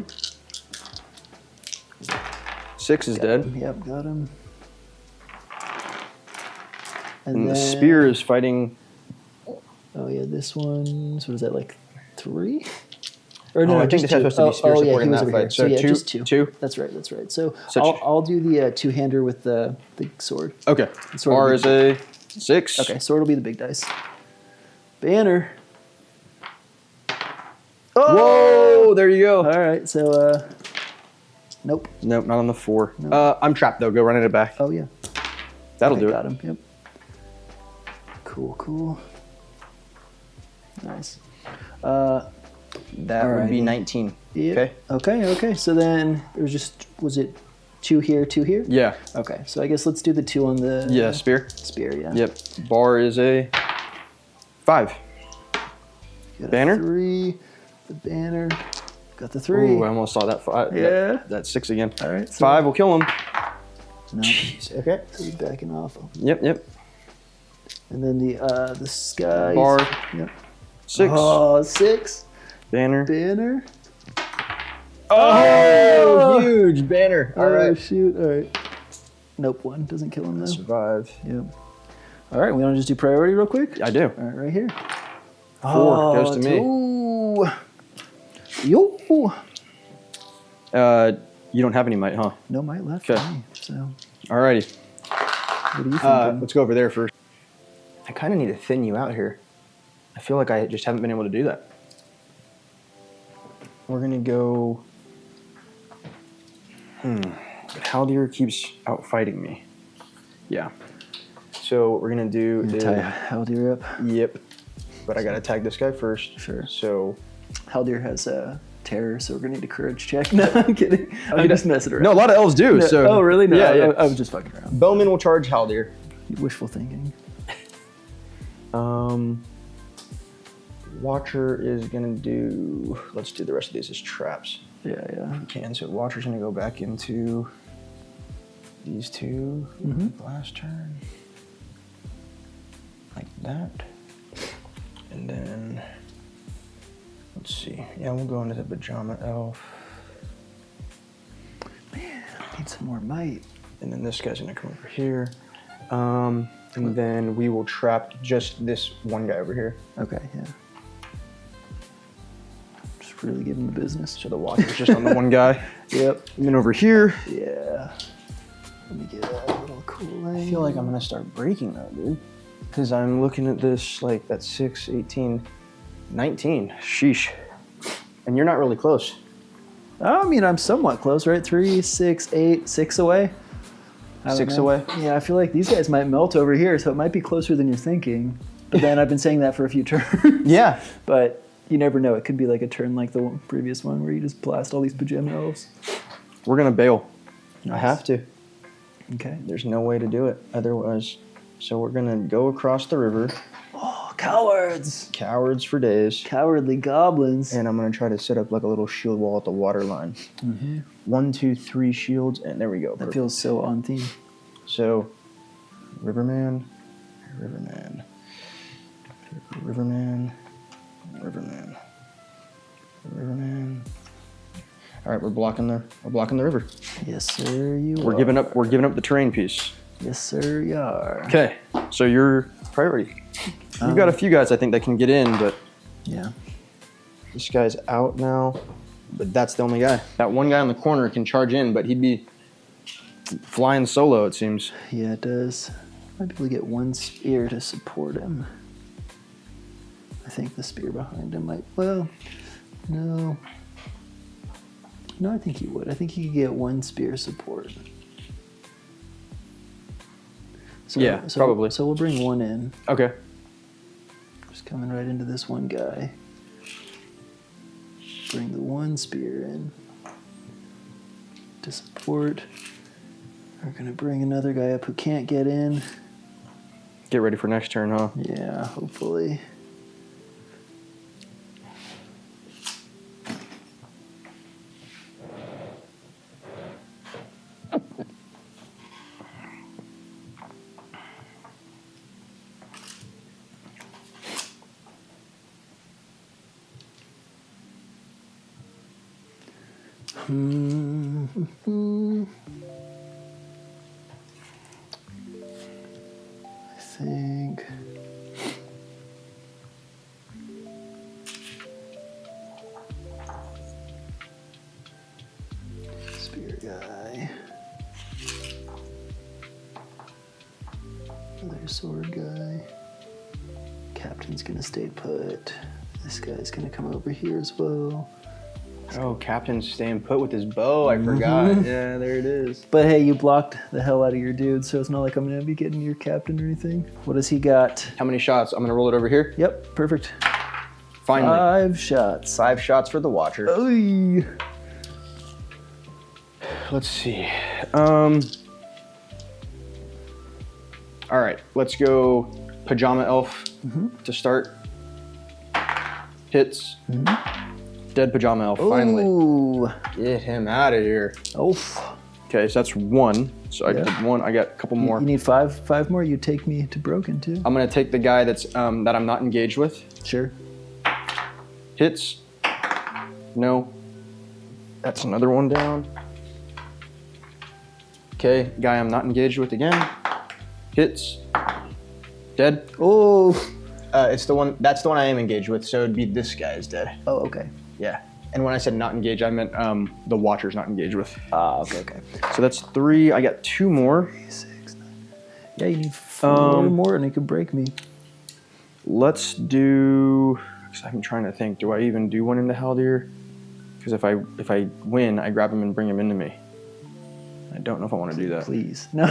6 is dead. Yep, got him. And the spear is fighting. Oh yeah, this one. So what is that, like 3? Or no, I think this has supposed to be spear supporting he was that over fight. here. So yeah, two, just 2. 2. That's right. So Such- I'll do the two-hander with the sword. Okay. Sword Bar will is be- a 6. Okay, sword will be the big dice. Banner. Oh! Whoa! There you go. All right, so nope. Nope, not on the 4. No. I'm trapped though. Go run it back. Oh yeah. That'll Okay, do got it. him. Yep. Cool. Nice. That would be 19. Yep. Okay. So then it was it 2 here, 2 here? Yeah. Okay. So I guess let's do the 2 on the Yeah, spear. spear. Yeah. Yep. Bar is a 5. Got a Banner? 3. The banner. Got the 3. Ooh, I almost saw that 5. Yeah. That's 6 again. All right. So 5 will kill him. No. Jeez. Okay. So he's backing off. Yep. And then the sky. Bar. Yep. 6. Oh, 6. Banner. Banner. Oh, huge banner. All right. Shoot. All right. Nope. 1 doesn't kill him though. Survive. Yep. All right. We want to just do priority real quick. I do. All right, right here. 4 goes to me. Ooh. Yo. You don't have any might, huh? No might left. Okay. For me, so Alrighty. what are you thinking? Let's go over there first. I kind of need to thin you out here. I feel like I just haven't been able to do that. We're gonna go. Haldir keeps out fighting me. Yeah. So what we're gonna do is. Tie Haldir up. Yep. But I gotta tag this guy first. Sure. So. Haldir has terror, so we're gonna need a courage check. No, I'm kidding. I'm just messing around. No, a lot of elves do. No, So. oh, really? No, Yeah. I was just fucking around. Bowman will charge Haldir. Wishful thinking. Watcher is gonna do. Let's do the rest of these as traps. Yeah. Can so Watcher's gonna go back into these 2 last turn, like that, and then let's see. Yeah, we'll go into the pajama elf, Man, I need some more might. and then this guy's gonna come over here, and then we will trap just this one guy over here. Okay, yeah. Just really give him the business. So the Watcher's just on the one guy. Yep. And then over here. Yeah. Let me get that little cooling. I feel like I'm gonna start breaking though, dude. Because I'm looking at this, like, that's 6, 18, 19. Sheesh. And you're not really close. I mean, I'm somewhat close, right? 3, 6, 8, 6 away. I don't 6 know. away? Yeah, I feel like these guys might melt over here, so it might be closer than you're thinking. But then I've been saying that for a few turns. Yeah. But you never know. It could be like a turn like the previous one where you just blast all these pajama elves. We're gonna bail. I Nice. have to. Okay. There's no way to do it otherwise. So we're gonna go across the river. Oh, cowards! Cowards for days. Cowardly goblins. And I'm gonna try to set up like a little shield wall at the water line. 1, 2, 3 shields, and there we go. That Perfect. feels so on theme. So, Riverman, Riverman, Riverman, Riverman, Riverman. All right, we're blocking the river. Yes, sir, you We're are. giving up the terrain piece. Yes, sir, you are. Okay, so your priority. You've got a few guys I think that can get in, but Yeah. this guy's out now. But that's the only guy. That one guy on the corner can charge in, but he'd be flying solo, it seems. Yeah, it does. Might be able to get one spear to support him. I think the spear behind him might. Well, no. No, I think he would. I think he could get one spear support. So, Yeah, probably. So we'll bring one in. Okay. Just coming right into this one guy. Bring the one spear in. To support. We're going to bring another guy up who can't get in. Get ready for next turn, huh? Yeah, hopefully. I think. Spear guy. Another sword guy. Captain's gonna stay put. This guy's gonna come over here as well. Oh, Captain's staying put with his bow. I forgot. Yeah, there it is. But hey, you blocked the hell out of your dude, so it's not like I'm gonna be getting your captain or anything. What does he got? How many shots? I'm gonna roll it over here. Yep, perfect. Finally. 5 shots. 5 shots for the Watcher. Oy. Let's see. All right, let's go Pajama Elf to start. Hits. Dead Pajama Elf, finally. Ooh. Get him out of here. Oof. Okay, so that's 1. So I did 1. I got a couple more. You need 5 more? You take me to broken too? I'm gonna take the guy that's that I'm not engaged with. Sure. Hits. No. That's another one down. Okay, guy I'm not engaged with again. Hits. Dead. Oh. It's the one. That's the one I am engaged with. So it'd be this guy is dead. Oh, okay. Yeah. And when I said not engaged, I meant the Watcher's not engaged with. Ah, okay. So that's 3. I got 2 more. 6, 9. Yeah, you need 4 more, and it could break me. Let's do. Cause I'm trying to think. Do I even do one into Haldir? Because if I win, I grab him and bring him into me. I don't know if I want to do that. Please, no.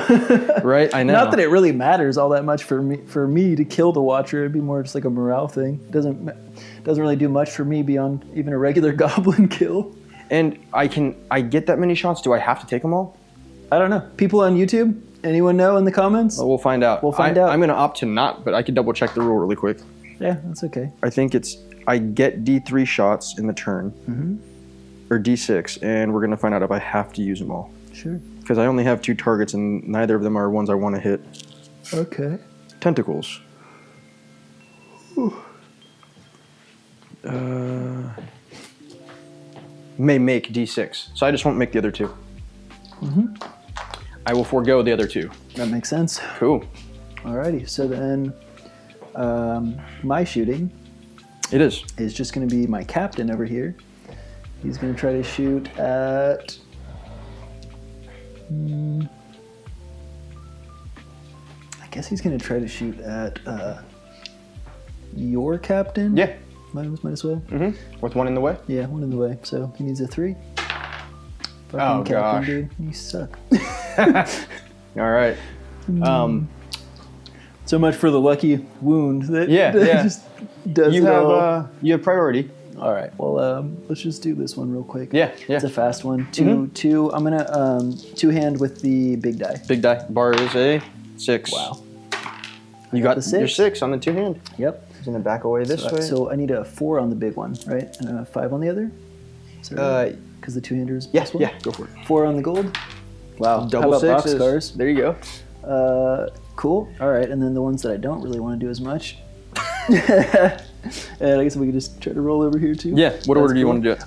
Right? I know. Not that it really matters all that much for me to kill the Watcher. It'd be more just like a morale thing. Doesn't really do much for me beyond even a regular goblin kill. And I get that many shots. Do I have to take them all? I don't know. People on YouTube, anyone know in the comments? Well, we'll find out. We'll find out. I'm gonna opt to not, but I could double check the rule really quick. Yeah, that's okay. I think I get D3 shots in the turn, or D6, and we're gonna find out if I have to use them all. Sure. Because I only have 2 targets, and neither of them are ones I want to hit. Okay. Tentacles. May make D6, so I just won't make the other 2. I will forego the other 2. That makes sense. Cool. Alrighty, so then my shooting It is. just going to be my captain over here. He's going to try to shoot at... I guess he's going to try to shoot at your captain? Yeah. Might as well. With 1 in the way? Yeah, 1 in the way. So he needs a 3. Fucking Oh, captain, gosh. dude. You suck. All right. So much for the lucky wound that, Yeah, that yeah. just does it all. You have priority. All right. Well, let's just do this one real quick. Yeah. It's a fast one. Two. I'm gonna 2-hand with the big die. Big die. Bar is a 6. Wow. You got the your 6. 6 on the 2-hand. Yep. He's gonna back away this way. So I need a 4 on the big one, right? And a 5 on the other. Because the 2-hander is yeah, +1. yeah, go for it. 4 on the gold. Wow. Double How about sixes. boxcars? There you go. Cool. All right. And then the ones that I don't really want to do as much. And I guess we could just try to roll over here too. Yeah. What order do you want to do it?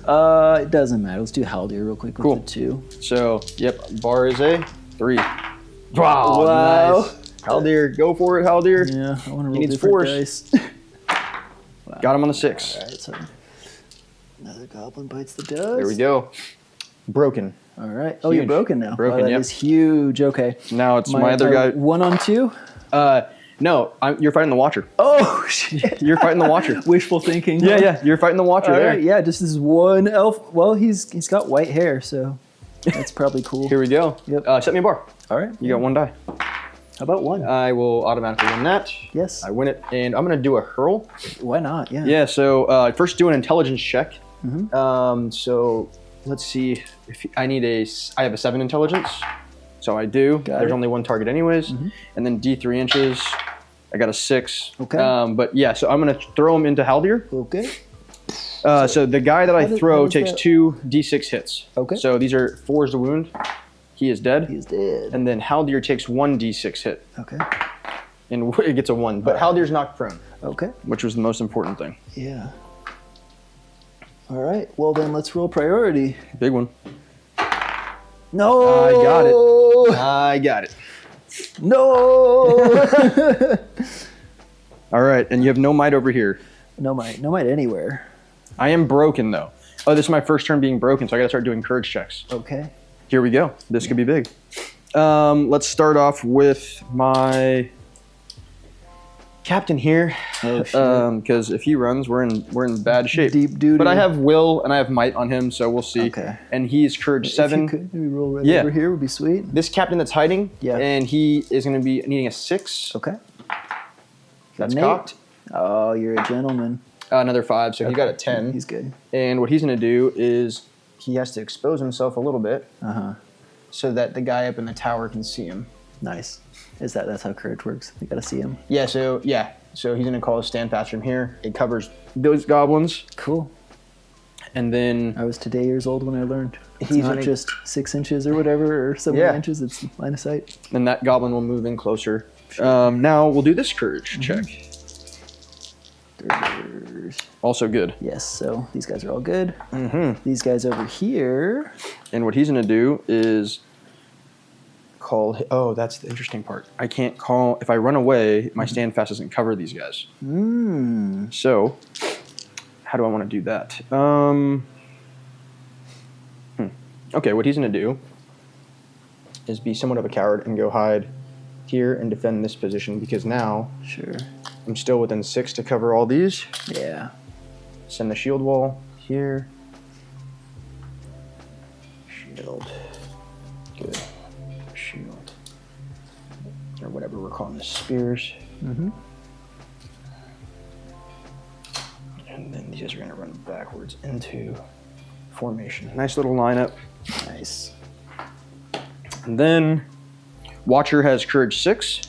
It doesn't matter. Let's do Haldir real quick with Cool. the 2. So, yep, bar is a 3. Wow. Wow. Nice. Haldir, go for it, Haldir. Yeah, I want to roll needs different force. dice. Got him on the 6. All right, so another goblin bites the dust. There we go. Broken. All right. Oh, you're Huge. broken now. Broken, Wow, that yep. is huge. Okay. Now it's my other guy. 1 on 2. No, you're fighting the Watcher. Oh shit! You're fighting the Watcher. Wishful thinking. Yeah, huh? yeah, you're fighting the Watcher All there. right, yeah, just this one elf. Well, he's got white hair, so that's probably cool. Here we go. Yep. Set me a bar. All right. You got 1 die. How about 1? I will automatically win that. Yes. I win it, and I'm going to do a hurl. Why not? Yeah. Yeah, so first do an intelligence check. Mm-hmm. So let's see. If I have a 7 intelligence. So I do. There's only 1 target anyways. And then D3 inches. I got a 6. Okay. But yeah, so I'm going to throw him into Haldir. Okay. So the guy that I throw takes 2 D6 hits. Okay. So these are 4 is the wound. He is dead. He's dead. And then Haldir takes 1 D6 hit. Okay. And it gets a 1. But Haldir's knocked prone. Okay. Which was the most important thing. Yeah. All right. Well, then let's roll priority. Big one. No. I got it. I got it. No. All right. And you have no might over here. No might anywhere. I am broken, though. Oh, this is my first turn being broken, so I got to start doing courage checks. Okay. Here we go. This could be big. Let's start off with my captain here. Oh, shit. Because if he runs, we're in bad shape. Deep duty. But I have will and I have might on him, so we'll see. Okay. And he's courage 7. If you could maybe roll right Yeah. over here would be sweet. This captain that's hiding, Yeah. and he is going to be needing a 6. Okay. That's Nate. cocked. Oh, you're a gentleman. Another 5, so he got a 10. He's good. And what he's going to do is he has to expose himself a little bit so that the guy up in the tower can see him. Nice. That's how courage works? You gotta see him. Yeah, so he's going to call his stand fast from here. It covers those goblins. Cool. And then I was today years old when I learned. It's He's not gonna- just 6 inches or whatever, or 7 inches. It's line of sight. then that goblin will move in closer. Now we'll do this courage check. Also good. Yes, so these guys are all good. These guys over here. And what he's going to do is call. Oh, that's the interesting part. I can't call. If I run away, my stand fast doesn't cover these guys. So, how do I want to do that? Okay, what he's going to do is be somewhat of a coward and go hide here and defend this position because now I'm still within 6 to cover all these. Yeah. Send the shield wall here. Shield. Good. Shield. Or whatever we're calling this, spears. And then these guys are going to run backwards into formation. Nice little lineup. Nice. And then Watcher has courage 6.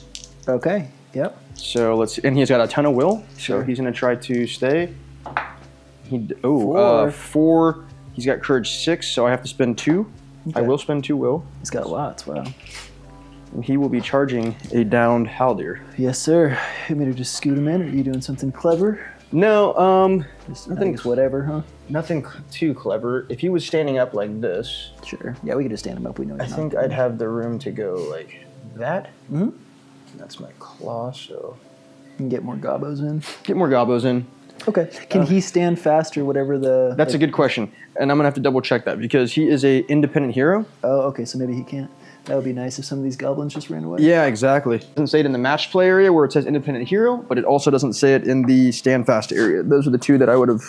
Okay. Yep. So and he's got a ton of will. Sure. So he's going to try to stay. 4. 4. He's got courage 6, so I have to spend 2. Okay. I will spend 2 will. He's got lots. Wow. And he will be charging a downed Haldir. Yes, sir. You want me to just scoot him in, or are you doing something clever? No, Just nothing- whatever, huh? nothing too clever. If he was standing up like this, Sure. Yeah, we could just stand him up. We know I he's think not. I'd have the room to go like that. That's my claw, so You can get more gobos in. get more gobos in. Okay. Can he stand fast or whatever the... That's a good question, and I'm gonna have to double check that because he is a independent hero. Oh, okay. So maybe he can't. That would be nice if some of these goblins just ran away. Yeah, exactly. It doesn't say it in the match play area where it says independent hero, but it also doesn't say it in the stand fast area. Those are the two that I would have.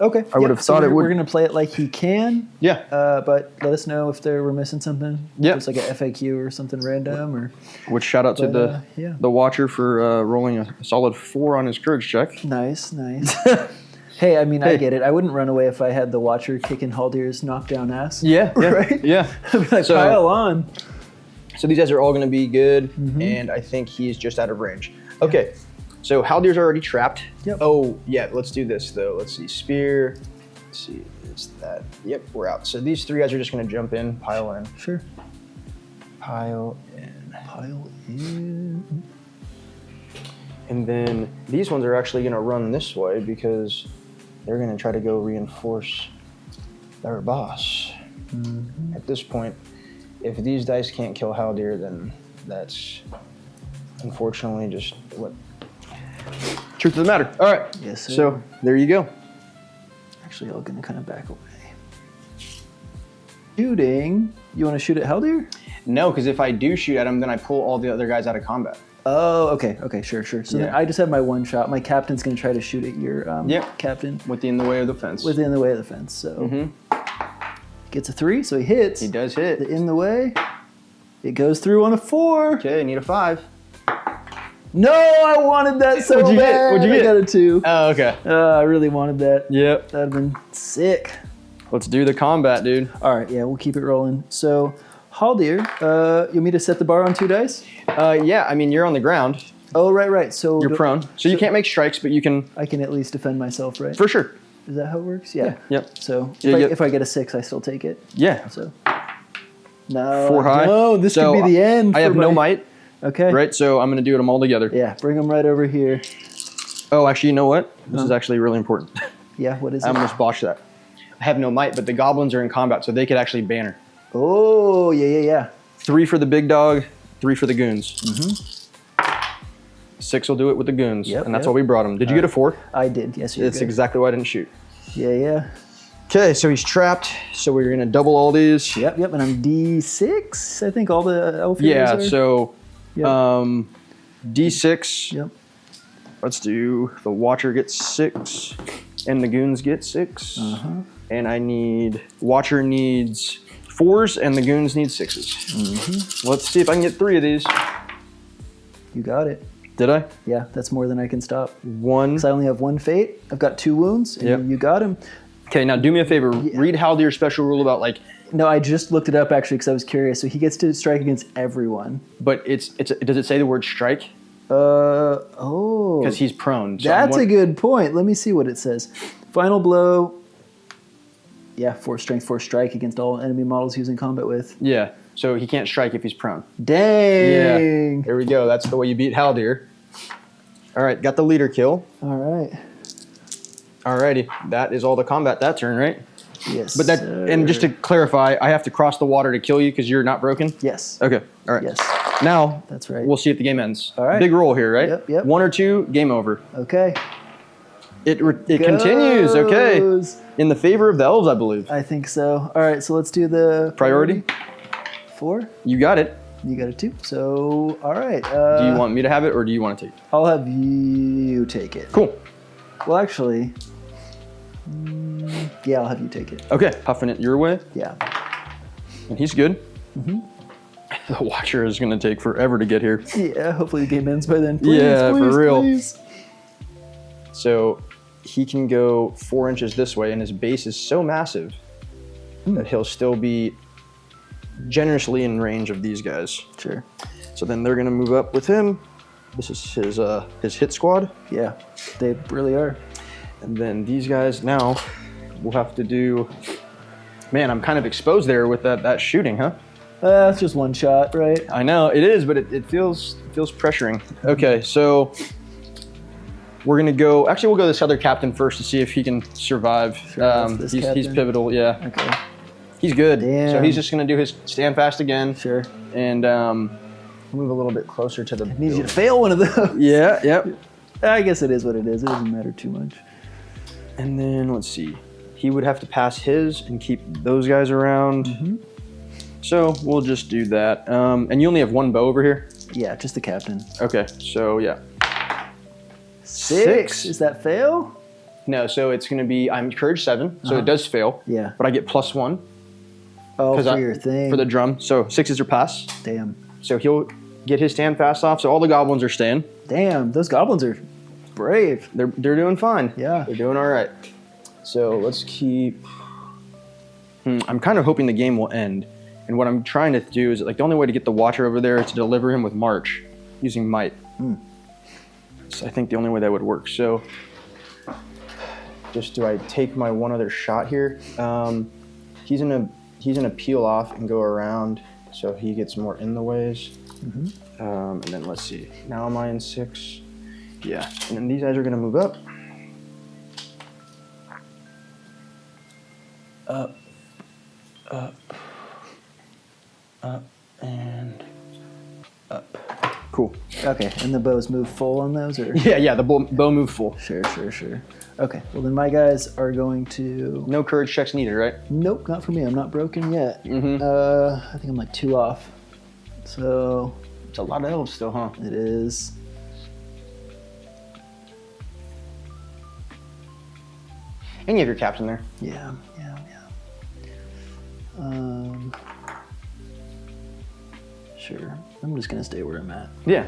Okay. I would have thought it would. We're going to play it like he can. Yeah. But let us know if we're missing something. Yeah. Just like a FAQ or something random or... Which shout out to But, the Watcher for rolling a solid 4 on his courage check. Nice. Hey, I mean, I get it. I wouldn't run away if I had the Watcher kicking Haldir's knockdown ass. Yeah. Right? Yeah. I'd be like, pile on. So these guys are all going to be good, and I think he's just out of range. Okay, so Haldir's already trapped. Yep. Oh, yeah, let's do this, though. Let's see, spear. Let's see, it's that. Yep, we're out. So these 3 guys are just going to jump in, pile in. Sure. Pile in. Pile in. And then these ones are actually going to run this way because they're going to try to go reinforce their boss. At this point, if these dice can't kill Haldir, then that's unfortunately just what truth of the matter. All right. Yes, sir. So there you go. Actually, I'm going to kind of back away. Shooting. You want to shoot at Haldir? No, because if I do shoot at him, then I pull all the other guys out of combat. Oh, okay. Okay, sure. So then I just have my one shot. My captain's going to try to shoot at your captain. Within the way of the fence. Within the way of the fence. So gets a 3, so he hits. He does hit. In the way. It goes through on a 4. Okay, I need a 5. No, I wanted that so What'd you get? bad. What'd you I get? got a 2. Oh, okay. I really wanted that. Yep. That'd have been sick. Let's do the combat, dude. All right, yeah, we'll keep it rolling. So, Haldir, you want me to set the bar on 2 dice? Yeah, I mean, you're on the ground. Oh, right. So You're prone. So you can't make strikes, but you can... I can at least defend myself, right? For sure. Is that how it works? Yeah. Yep. So Yeah, if I get a 6, I still take it. Yeah. So no. 4 high. No, this So could be the end. I have for no my- might, Okay. right? So I'm going to do them all together. Yeah, bring them right over here. Oh, actually, you know what? This is actually really important. Yeah, what is I it? almost botched that. I have no might, but the goblins are in combat, so they could actually banner. Oh, yeah. 3 for the big dog, 3 for the goons. Mm-hmm. 6 will do it with the goons, Yep, and that's yep. why we brought them. Did you get a 4? I did. Yes, you That's did. exactly why I didn't shoot. Yeah. Okay, so he's trapped. So we're gonna double all these. Yep. And I'm D6. I think all the elf Yeah. heroes are. So, Yep. D6. Yep. Let's do the Watcher gets 6, and the goons get 6. Uh-huh. And I need Watcher needs 4s, and the goons need 6s. Mm-hmm. Let's see if I can get 3 of these. You got it. Did I? Yeah, that's more than I can stop. 1. Because I only have 1 fate. I've got 2 wounds, and Yep. you got him. Okay, now do me a favor. Read Haldir's special rule about No, I just looked it up actually because I was curious. So he gets to strike against everyone. but does it say the word strike? Oh. Because he's prone. So That's a good point. Let me see what it says. Final blow. Yeah, 4 strength, 4 strike against all enemy models he's in combat with. Yeah, so he can't strike if he's prone. Dang. Yeah, there we go. That's the way you beat Haldir. All right, got the leader kill. All right. Alrighty, that is all the combat that turn, right? Yes. But that, and just to clarify, I have to cross the water to kill you because you're not broken? Yes. Okay, all right. Yes. Now, That's right. we'll see if the game ends. All right. Big roll here, right? Yep. 1 or 2, game over. Okay. It continues, okay. Goes. In the favor of the elves, I believe. I think so. All right, so let's do the Priority? 4. You got it. You got a 2. So, all right. Do you want me to have it or do you want to take it? I'll have you take it. Cool. Well, actually, yeah, I'll have you take it. Okay, huffing it your way. Yeah. And he's good. The Watcher is going to take forever to get here. Yeah, hopefully the game ends by then. Please, Yeah, please, for real. Please. So he can go 4 inches this way, and his base is so massive that he'll still be generously in range of these guys. Sure. So then they're going to move up with him. This is his hit squad. Yeah, they really are. And then these guys now will have to do... Man, I'm kind of exposed there with that shooting, huh? That's just 1 shot, right? I know, it is, but it feels pressuring. Okay, so we're going to go... Actually, we'll go this other captain first to see if he can survive. Sure, that's this he's captain. pivotal, yeah. Okay. He's good. Damn. So he's just going to do his stand fast again. Sure. And move a little bit closer to the Needs you to building. fail one of those. Yeah, yep. I guess it is what it is. It doesn't matter too much. And then let's see. He would have to pass his and keep those guys around. So we'll just do that. And you only have 1 bow over here? Yeah, just the captain. Okay, so yeah. 6. Is that fail? No, so it's going to be, I'm courage 7, so it does fail. Yeah. But I get +1 Oh, for your thing. for the drum. So 6s are pass. Damn. So he'll get his stand fast off. So all the goblins are staying. Damn, those goblins are brave. They're doing fine. Yeah. They're doing all right. So let's keep... I'm kind of hoping the game will end. And what I'm trying to do is, like, the only way to get the Watcher over there is to deliver him with March using Might. So I think the only way that would work. So just do I take my 1 other shot here? He's gonna peel off and go around so he gets more in the ways. And then let's see. Now am I in 6? Yeah. And then these guys are gonna move up. Up, and up. Cool. Okay, and the bows move full on those, or? Yeah, the bow moved full. Sure. Okay, well then my guys are going to... No courage checks needed, right? Nope, not for me. I'm not broken yet. I think I'm like 2 off. So It's a lot of elves still, huh? it is. And you have your captain there. Yeah. Sure. I'm just gonna stay where I'm at. Yeah.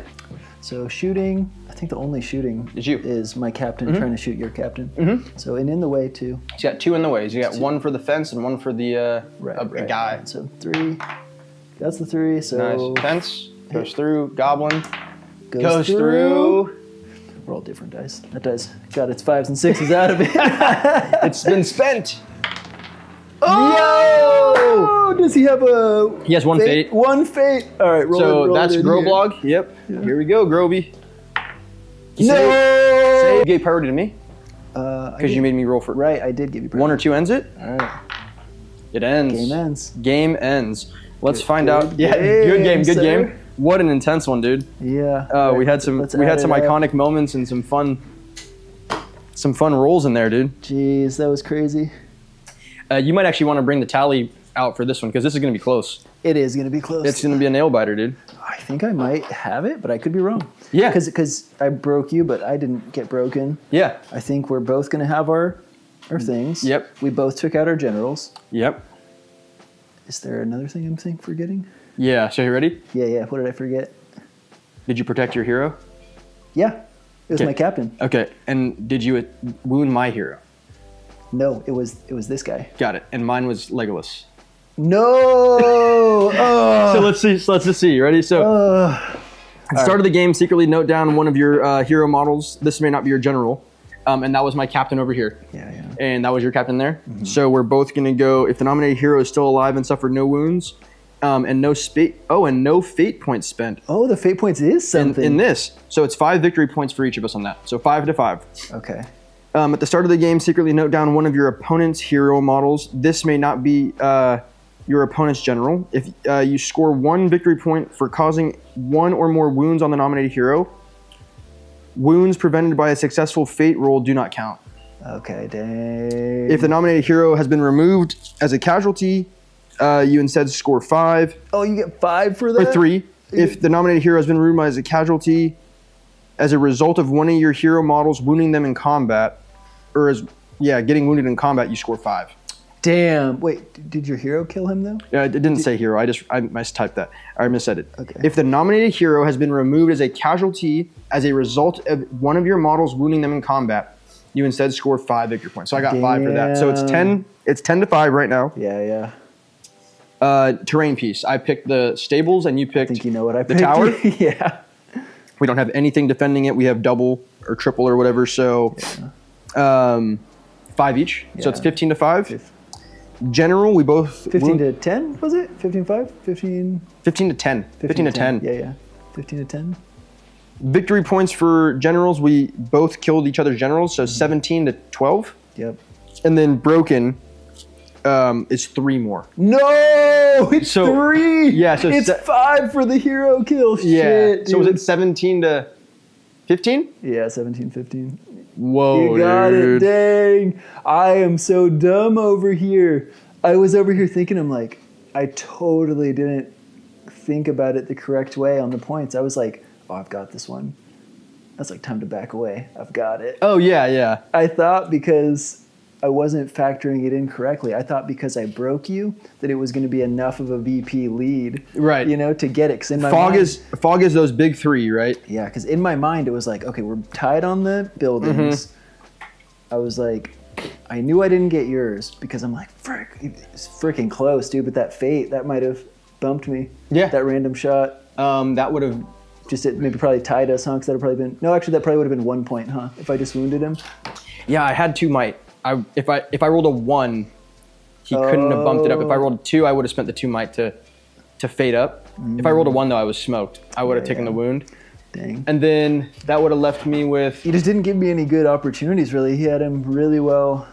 So shooting, I think the only shooting is my captain trying to shoot your captain. So and in the way too. He's got 2 in the ways. You got 1 for the fence and 1 for the a guy. Right. So 3. That's the 3. So nice. Fence goes through. Goblin goes through. We're all different dice. That dice got its 5s and 6s out of it. It's been spent. Oh! Does he have a? He has 1 fate. 1 fate. All right. So that's Groblog. Yep. Yeah. Here we go, Groby. No! You gave priority to me. Because you made me roll for. Right, I did give you priority. 1 or 2 ends it. All right. It ends. Game ends. Game ends. Let's find out. Good Good game. What an intense one, dude. Yeah. We had some iconic moments and some fun rolls in there, dude. Jeez, that was crazy. You might actually want to bring the tally out for this one because this is going to be close. It is going to be close. It's going to be a nail biter, dude. I think I might have it, but I could be wrong. Yeah. Because I broke you, but I didn't get broken. Yeah. I think we're both going to have our things. Yep. We both took out our generals. Yep. Is there another thing I'm forgetting? Yeah. So you ready? Yeah. What did I forget? Did you protect your hero? Yeah. It was my captain. Okay. And did you wound my hero? No, it was this guy. Got it. And mine was Legolas. No. So let's just see. You ready? So at the start of the game, secretly note down one of your hero models. This may not be your general. And that was my captain over here. Yeah. And that was your captain there. So we're both going to go, if the nominated hero is still alive and suffered no wounds, and no fate points spent. Oh, the fate points is something. In this. So it's 5 victory points for each of us on that. So 5 to 5. Okay. At the start of the game, secretly note down one of your opponent's hero models. This may not be your opponent's general. If you score 1 victory point for causing 1 or more wounds on the nominated hero, wounds prevented by a successful fate roll do not count. Okay, dang. If the nominated hero has been removed as a casualty, you instead score 5. Oh, you get 5 for that? Or 3. If the nominated hero has been removed as a casualty as a result of one of your hero models wounding them in combat, or getting wounded in combat, you score 5. Damn. Wait, did your hero kill him though? Yeah, it didn't say hero. I mistyped that. I missaid it. Okay. If the nominated hero has been removed as a casualty as a result of one of your models wounding them in combat, you instead score 5 victory points. So I got 5 for that. So it's 10. It's 10 to 5 right now. Yeah. Terrain piece. I picked the stables, and you picked. I think you know what I picked. The tower. Yeah. We don't have anything defending it. We have double or triple or whatever. So. 5 each. So it's 15 to 5. General, we both 15 to 10 was it? 15 5? 15 to 10. 15 to 10. Yeah. 15 to 10. Victory points for generals, we both killed each other's generals, so 17 to 12. Yep. And then broken is 3 more. No, it's 3. Yeah, so it's 5 for the hero kill. Yeah. Shit, dude. So was it 17 to 15? Yeah, 17, 15. Whoa, you got dude. it, dang. I am so dumb over here. I was over here thinking, I'm like, I totally didn't think about it the correct way on the points. I was like, oh, I've got this one. That's like time to back away. I've got it. Oh, yeah. I thought because I wasn't factoring it in correctly. I thought because I broke you that it was going to be enough of a VP lead, right? To get it. Because in my fog mind, is those big 3, right? Yeah, because in my mind it was like, okay, we're tied on the buildings. I was like, I knew I didn't get yours because I'm like, frick, it's freaking close, dude. But that fate, that might have bumped me. Yeah. That random shot. That would have just maybe probably tied us, huh? Because that would probably been that probably would have been 1 point, huh? If I just wounded him. Yeah, I had 2 might. If I rolled a 1, he couldn't have bumped it up. If I rolled a 2, I would have spent the 2 might to fade up. If I rolled a 1 though, I was smoked. I would have taken the wound. Dang. And then that would have left me with. He just didn't give me any good opportunities. Really, he had him really well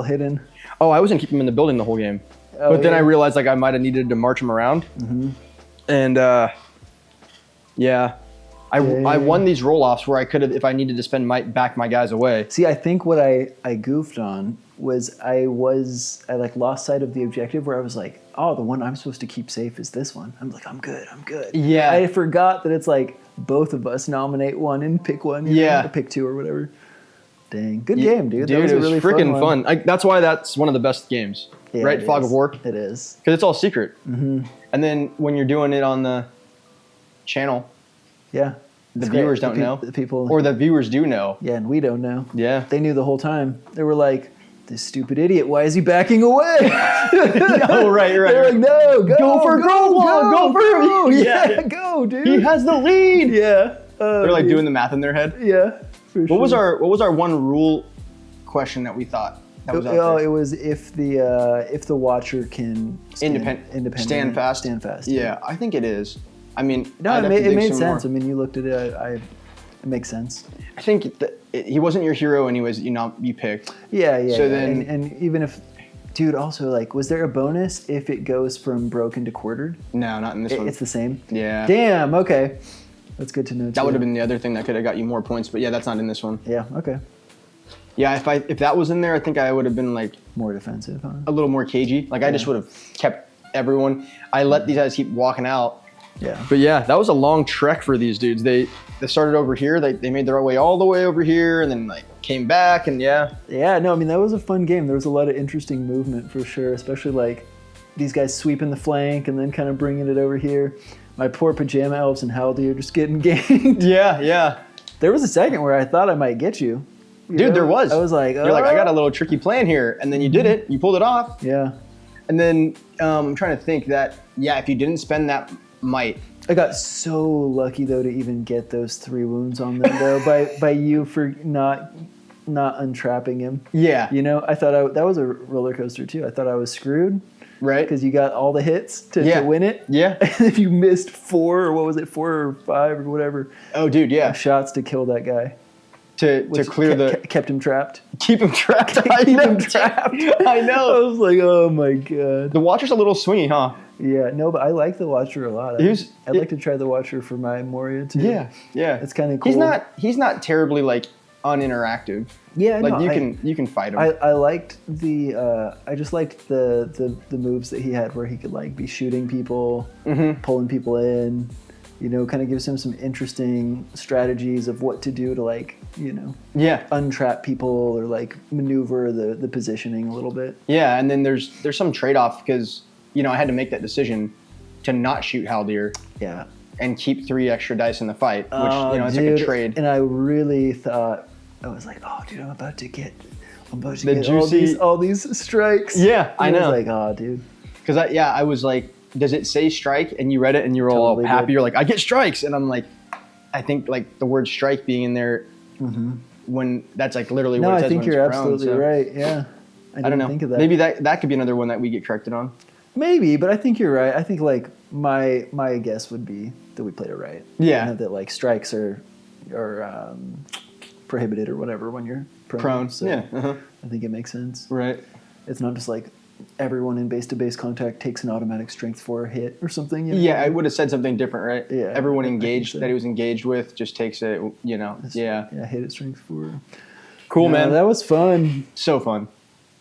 hidden. Oh, I wasn't keeping him in the building the whole game. But then I realized like I might have needed to march him around. And I won these roll-offs where I could have, if I needed to spend might, back my guys away. See, I think what I goofed on was I lost sight of the objective where I was like, oh, the one I'm supposed to keep safe is this one. I'm like, I'm good. Yeah. I forgot that it's like both of us nominate one and pick one. Or pick 2 or whatever. Dang. Good game, dude. Dude, that was it a was really freaking fun. That's why that's one of the best games. Yeah, right? Fog of War. It is. Because it's all secret. And then when you're doing it on the channel. Yeah. The It's viewers great. don't know. The people. Or the viewers do know. Yeah, and we don't know. Yeah. They knew the whole time. They were like, this stupid idiot, why is he backing away? Oh, right. They're like, no, go for goal, go for him. Yeah, go, dude. He has the lead. Yeah. They're like doing the math in their head. Yeah. What was our one rule question that we thought that was out there? It was if the watcher can independently stand fast. Stand fast. Yeah, I think it is. I mean, No, I'd have to it dig made some sense. more. I mean, you looked at it. It makes sense. I think he wasn't your hero, and he was you picked. Yeah. So then- and even if, dude, also like, was there a bonus if it goes from broken to quartered? No, not in this one. It's the same. Yeah. Damn. Okay. That's good to know. That would have been the other thing that could have got you more points, but yeah, that's not in this one. Yeah. Okay. Yeah, if that was in there, I think I would have been like More defensive, huh? a little more cagey. Like I just would have kept everyone. I let these guys keep walking out. Yeah. But yeah, that was a long trek for these dudes. They started over here. They made their way all the way over here, and then like came back, and yeah. Yeah. No, I mean that was a fun game. There was a lot of interesting movement for sure, especially like these guys sweeping the flank and then kind of bringing it over here. My poor pajama elves and Haldir just getting ganked. Yeah. There was a second where I thought I might get you. Dude, there was. I was like, You're like, I got a little tricky plan here, and then you did it. You pulled it off. Yeah. And then I'm trying to think that, yeah, if you didn't spend that might. I got so lucky though to even get those 3 wounds on them though by you for not untrapping him. Yeah. You know, I thought that was a roller coaster too. I thought I was screwed Right? because you got all the hits to win it. Yeah. And if you missed 4 or 5 or whatever Oh, dude, yeah. shots to kill that guy, To which clear kept him trapped. keep him trapped. Keep him trapped. I I know. was like, oh my god. The Watcher's a little swingy, huh? Yeah, no, but I like the Watcher a lot. I'd like to try the Watcher for my Moria too. Yeah. It's kind of cool. He's not terribly like uninteractive. Yeah, Like no, you can fight him. I liked I just liked the moves that he had where he could like be shooting people, pulling people in, you know, kind of gives him some interesting strategies of what to do to like, you know, yeah. untrap people or like maneuver the positioning a little bit. Yeah, and then there's some trade-off because, you know, I had to make that decision to not shoot Haldir Yeah. and keep 3 extra dice in the fight, which, you know, it's like a trade. And I really thought, I was like, oh dude, I'm about to get The get juicy- all these strikes. Yeah, I And know. was like, oh dude. Because I was like, does it say strike? And you read it and you were all Totally happy. did. You're like, I get strikes. And I'm like, I think like the word strike being in there when that's like literally No, what it I says think when you're it's prone, absolutely so right. Yeah. I don't know. Think of that. Maybe that could be another one that we get corrected on. Maybe, but I think you're right. I think like my guess would be that we played it right. Yeah. You know, that like strikes are prohibited or whatever when you're prone. So Yeah. Uh-huh. I think it makes sense. Right. It's not just like everyone in base-to-base contact takes an automatic strength 4 hit or something. You know? Yeah, I would have said something different, right? Yeah, Everyone I think engaged so. that he was engaged with just takes it, you know. Yeah. Yeah, hit at strength 4. Cool, No, man. That was fun. So fun.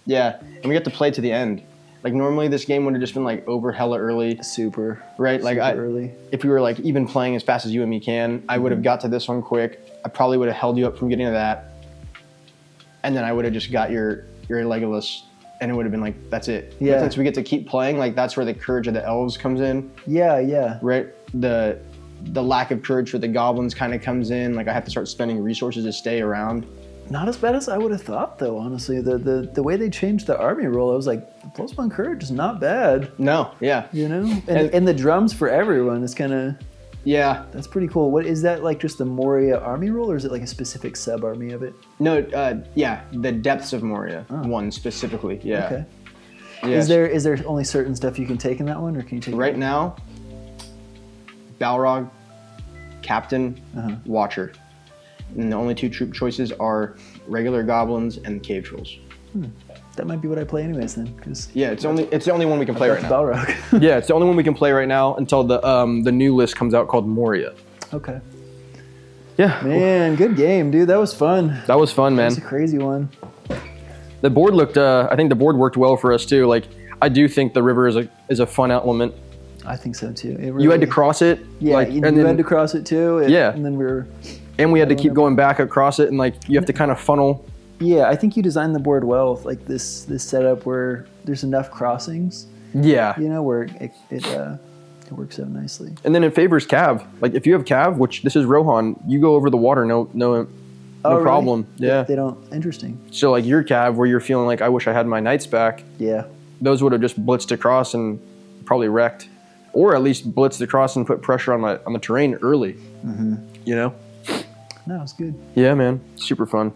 Yeah. And we got to play to the end. Like normally this game would have just been like over hella early, Super. right? Like Super early. if we were like even playing as fast as you and me can, I would have got to this one quick. I probably would have held you up from getting to that. And then I would have just got your Legolas and it would have been like, that's it. Yeah. But since we get to keep playing, like that's where the courage of the elves comes in, Yeah. right? The lack of courage for the goblins kind of comes in. Like I have to start spending resources to stay around. Not as bad as I would have thought, though. Honestly, the way they changed the army rule, I was like, +1 courage is not bad. No, yeah. You know, and the drums for everyone is kind of Yeah. that's pretty cool. What is that like? Just the Moria army rule, or is it like a specific sub army of it? No, yeah, the depths of Moria, one specifically, yeah. Okay. Yes. Is there only certain stuff you can take in that one, or can you take Right now, Balrog, Captain, Watcher. And the only 2 troop choices are regular goblins and cave trolls. That might be what I play anyways then, because Yeah, it's the only one we can play right now. Balrog. Yeah, it's the only one we can play right now until the new list comes out called Moria. Okay. Yeah, Man, good game, dude. That was fun. that was fun, man. That's a crazy one. The board looked. I think the board worked well for us too. Like I do think the river is a fun element. I think so too. You had to cross it. Yeah, like, you and then, had to cross it too. Yeah. And then and we had to keep going back across it, and like you have to kind of funnel. Yeah, I think you designed the board well with like this setup where there's enough crossings, Yeah. you know, where It works out nicely. And then it favors Cav. Like if you have Cav, which this is Rohan, you go over the water, no Really? problem. Yeah. They don't. Interesting. So like your Cav, where you're feeling like I wish I had my knights back. Yeah. Those would have just blitzed across and probably wrecked, or at least blitzed across and put pressure on the terrain early. You know. No, it's good. Yeah, man, super fun.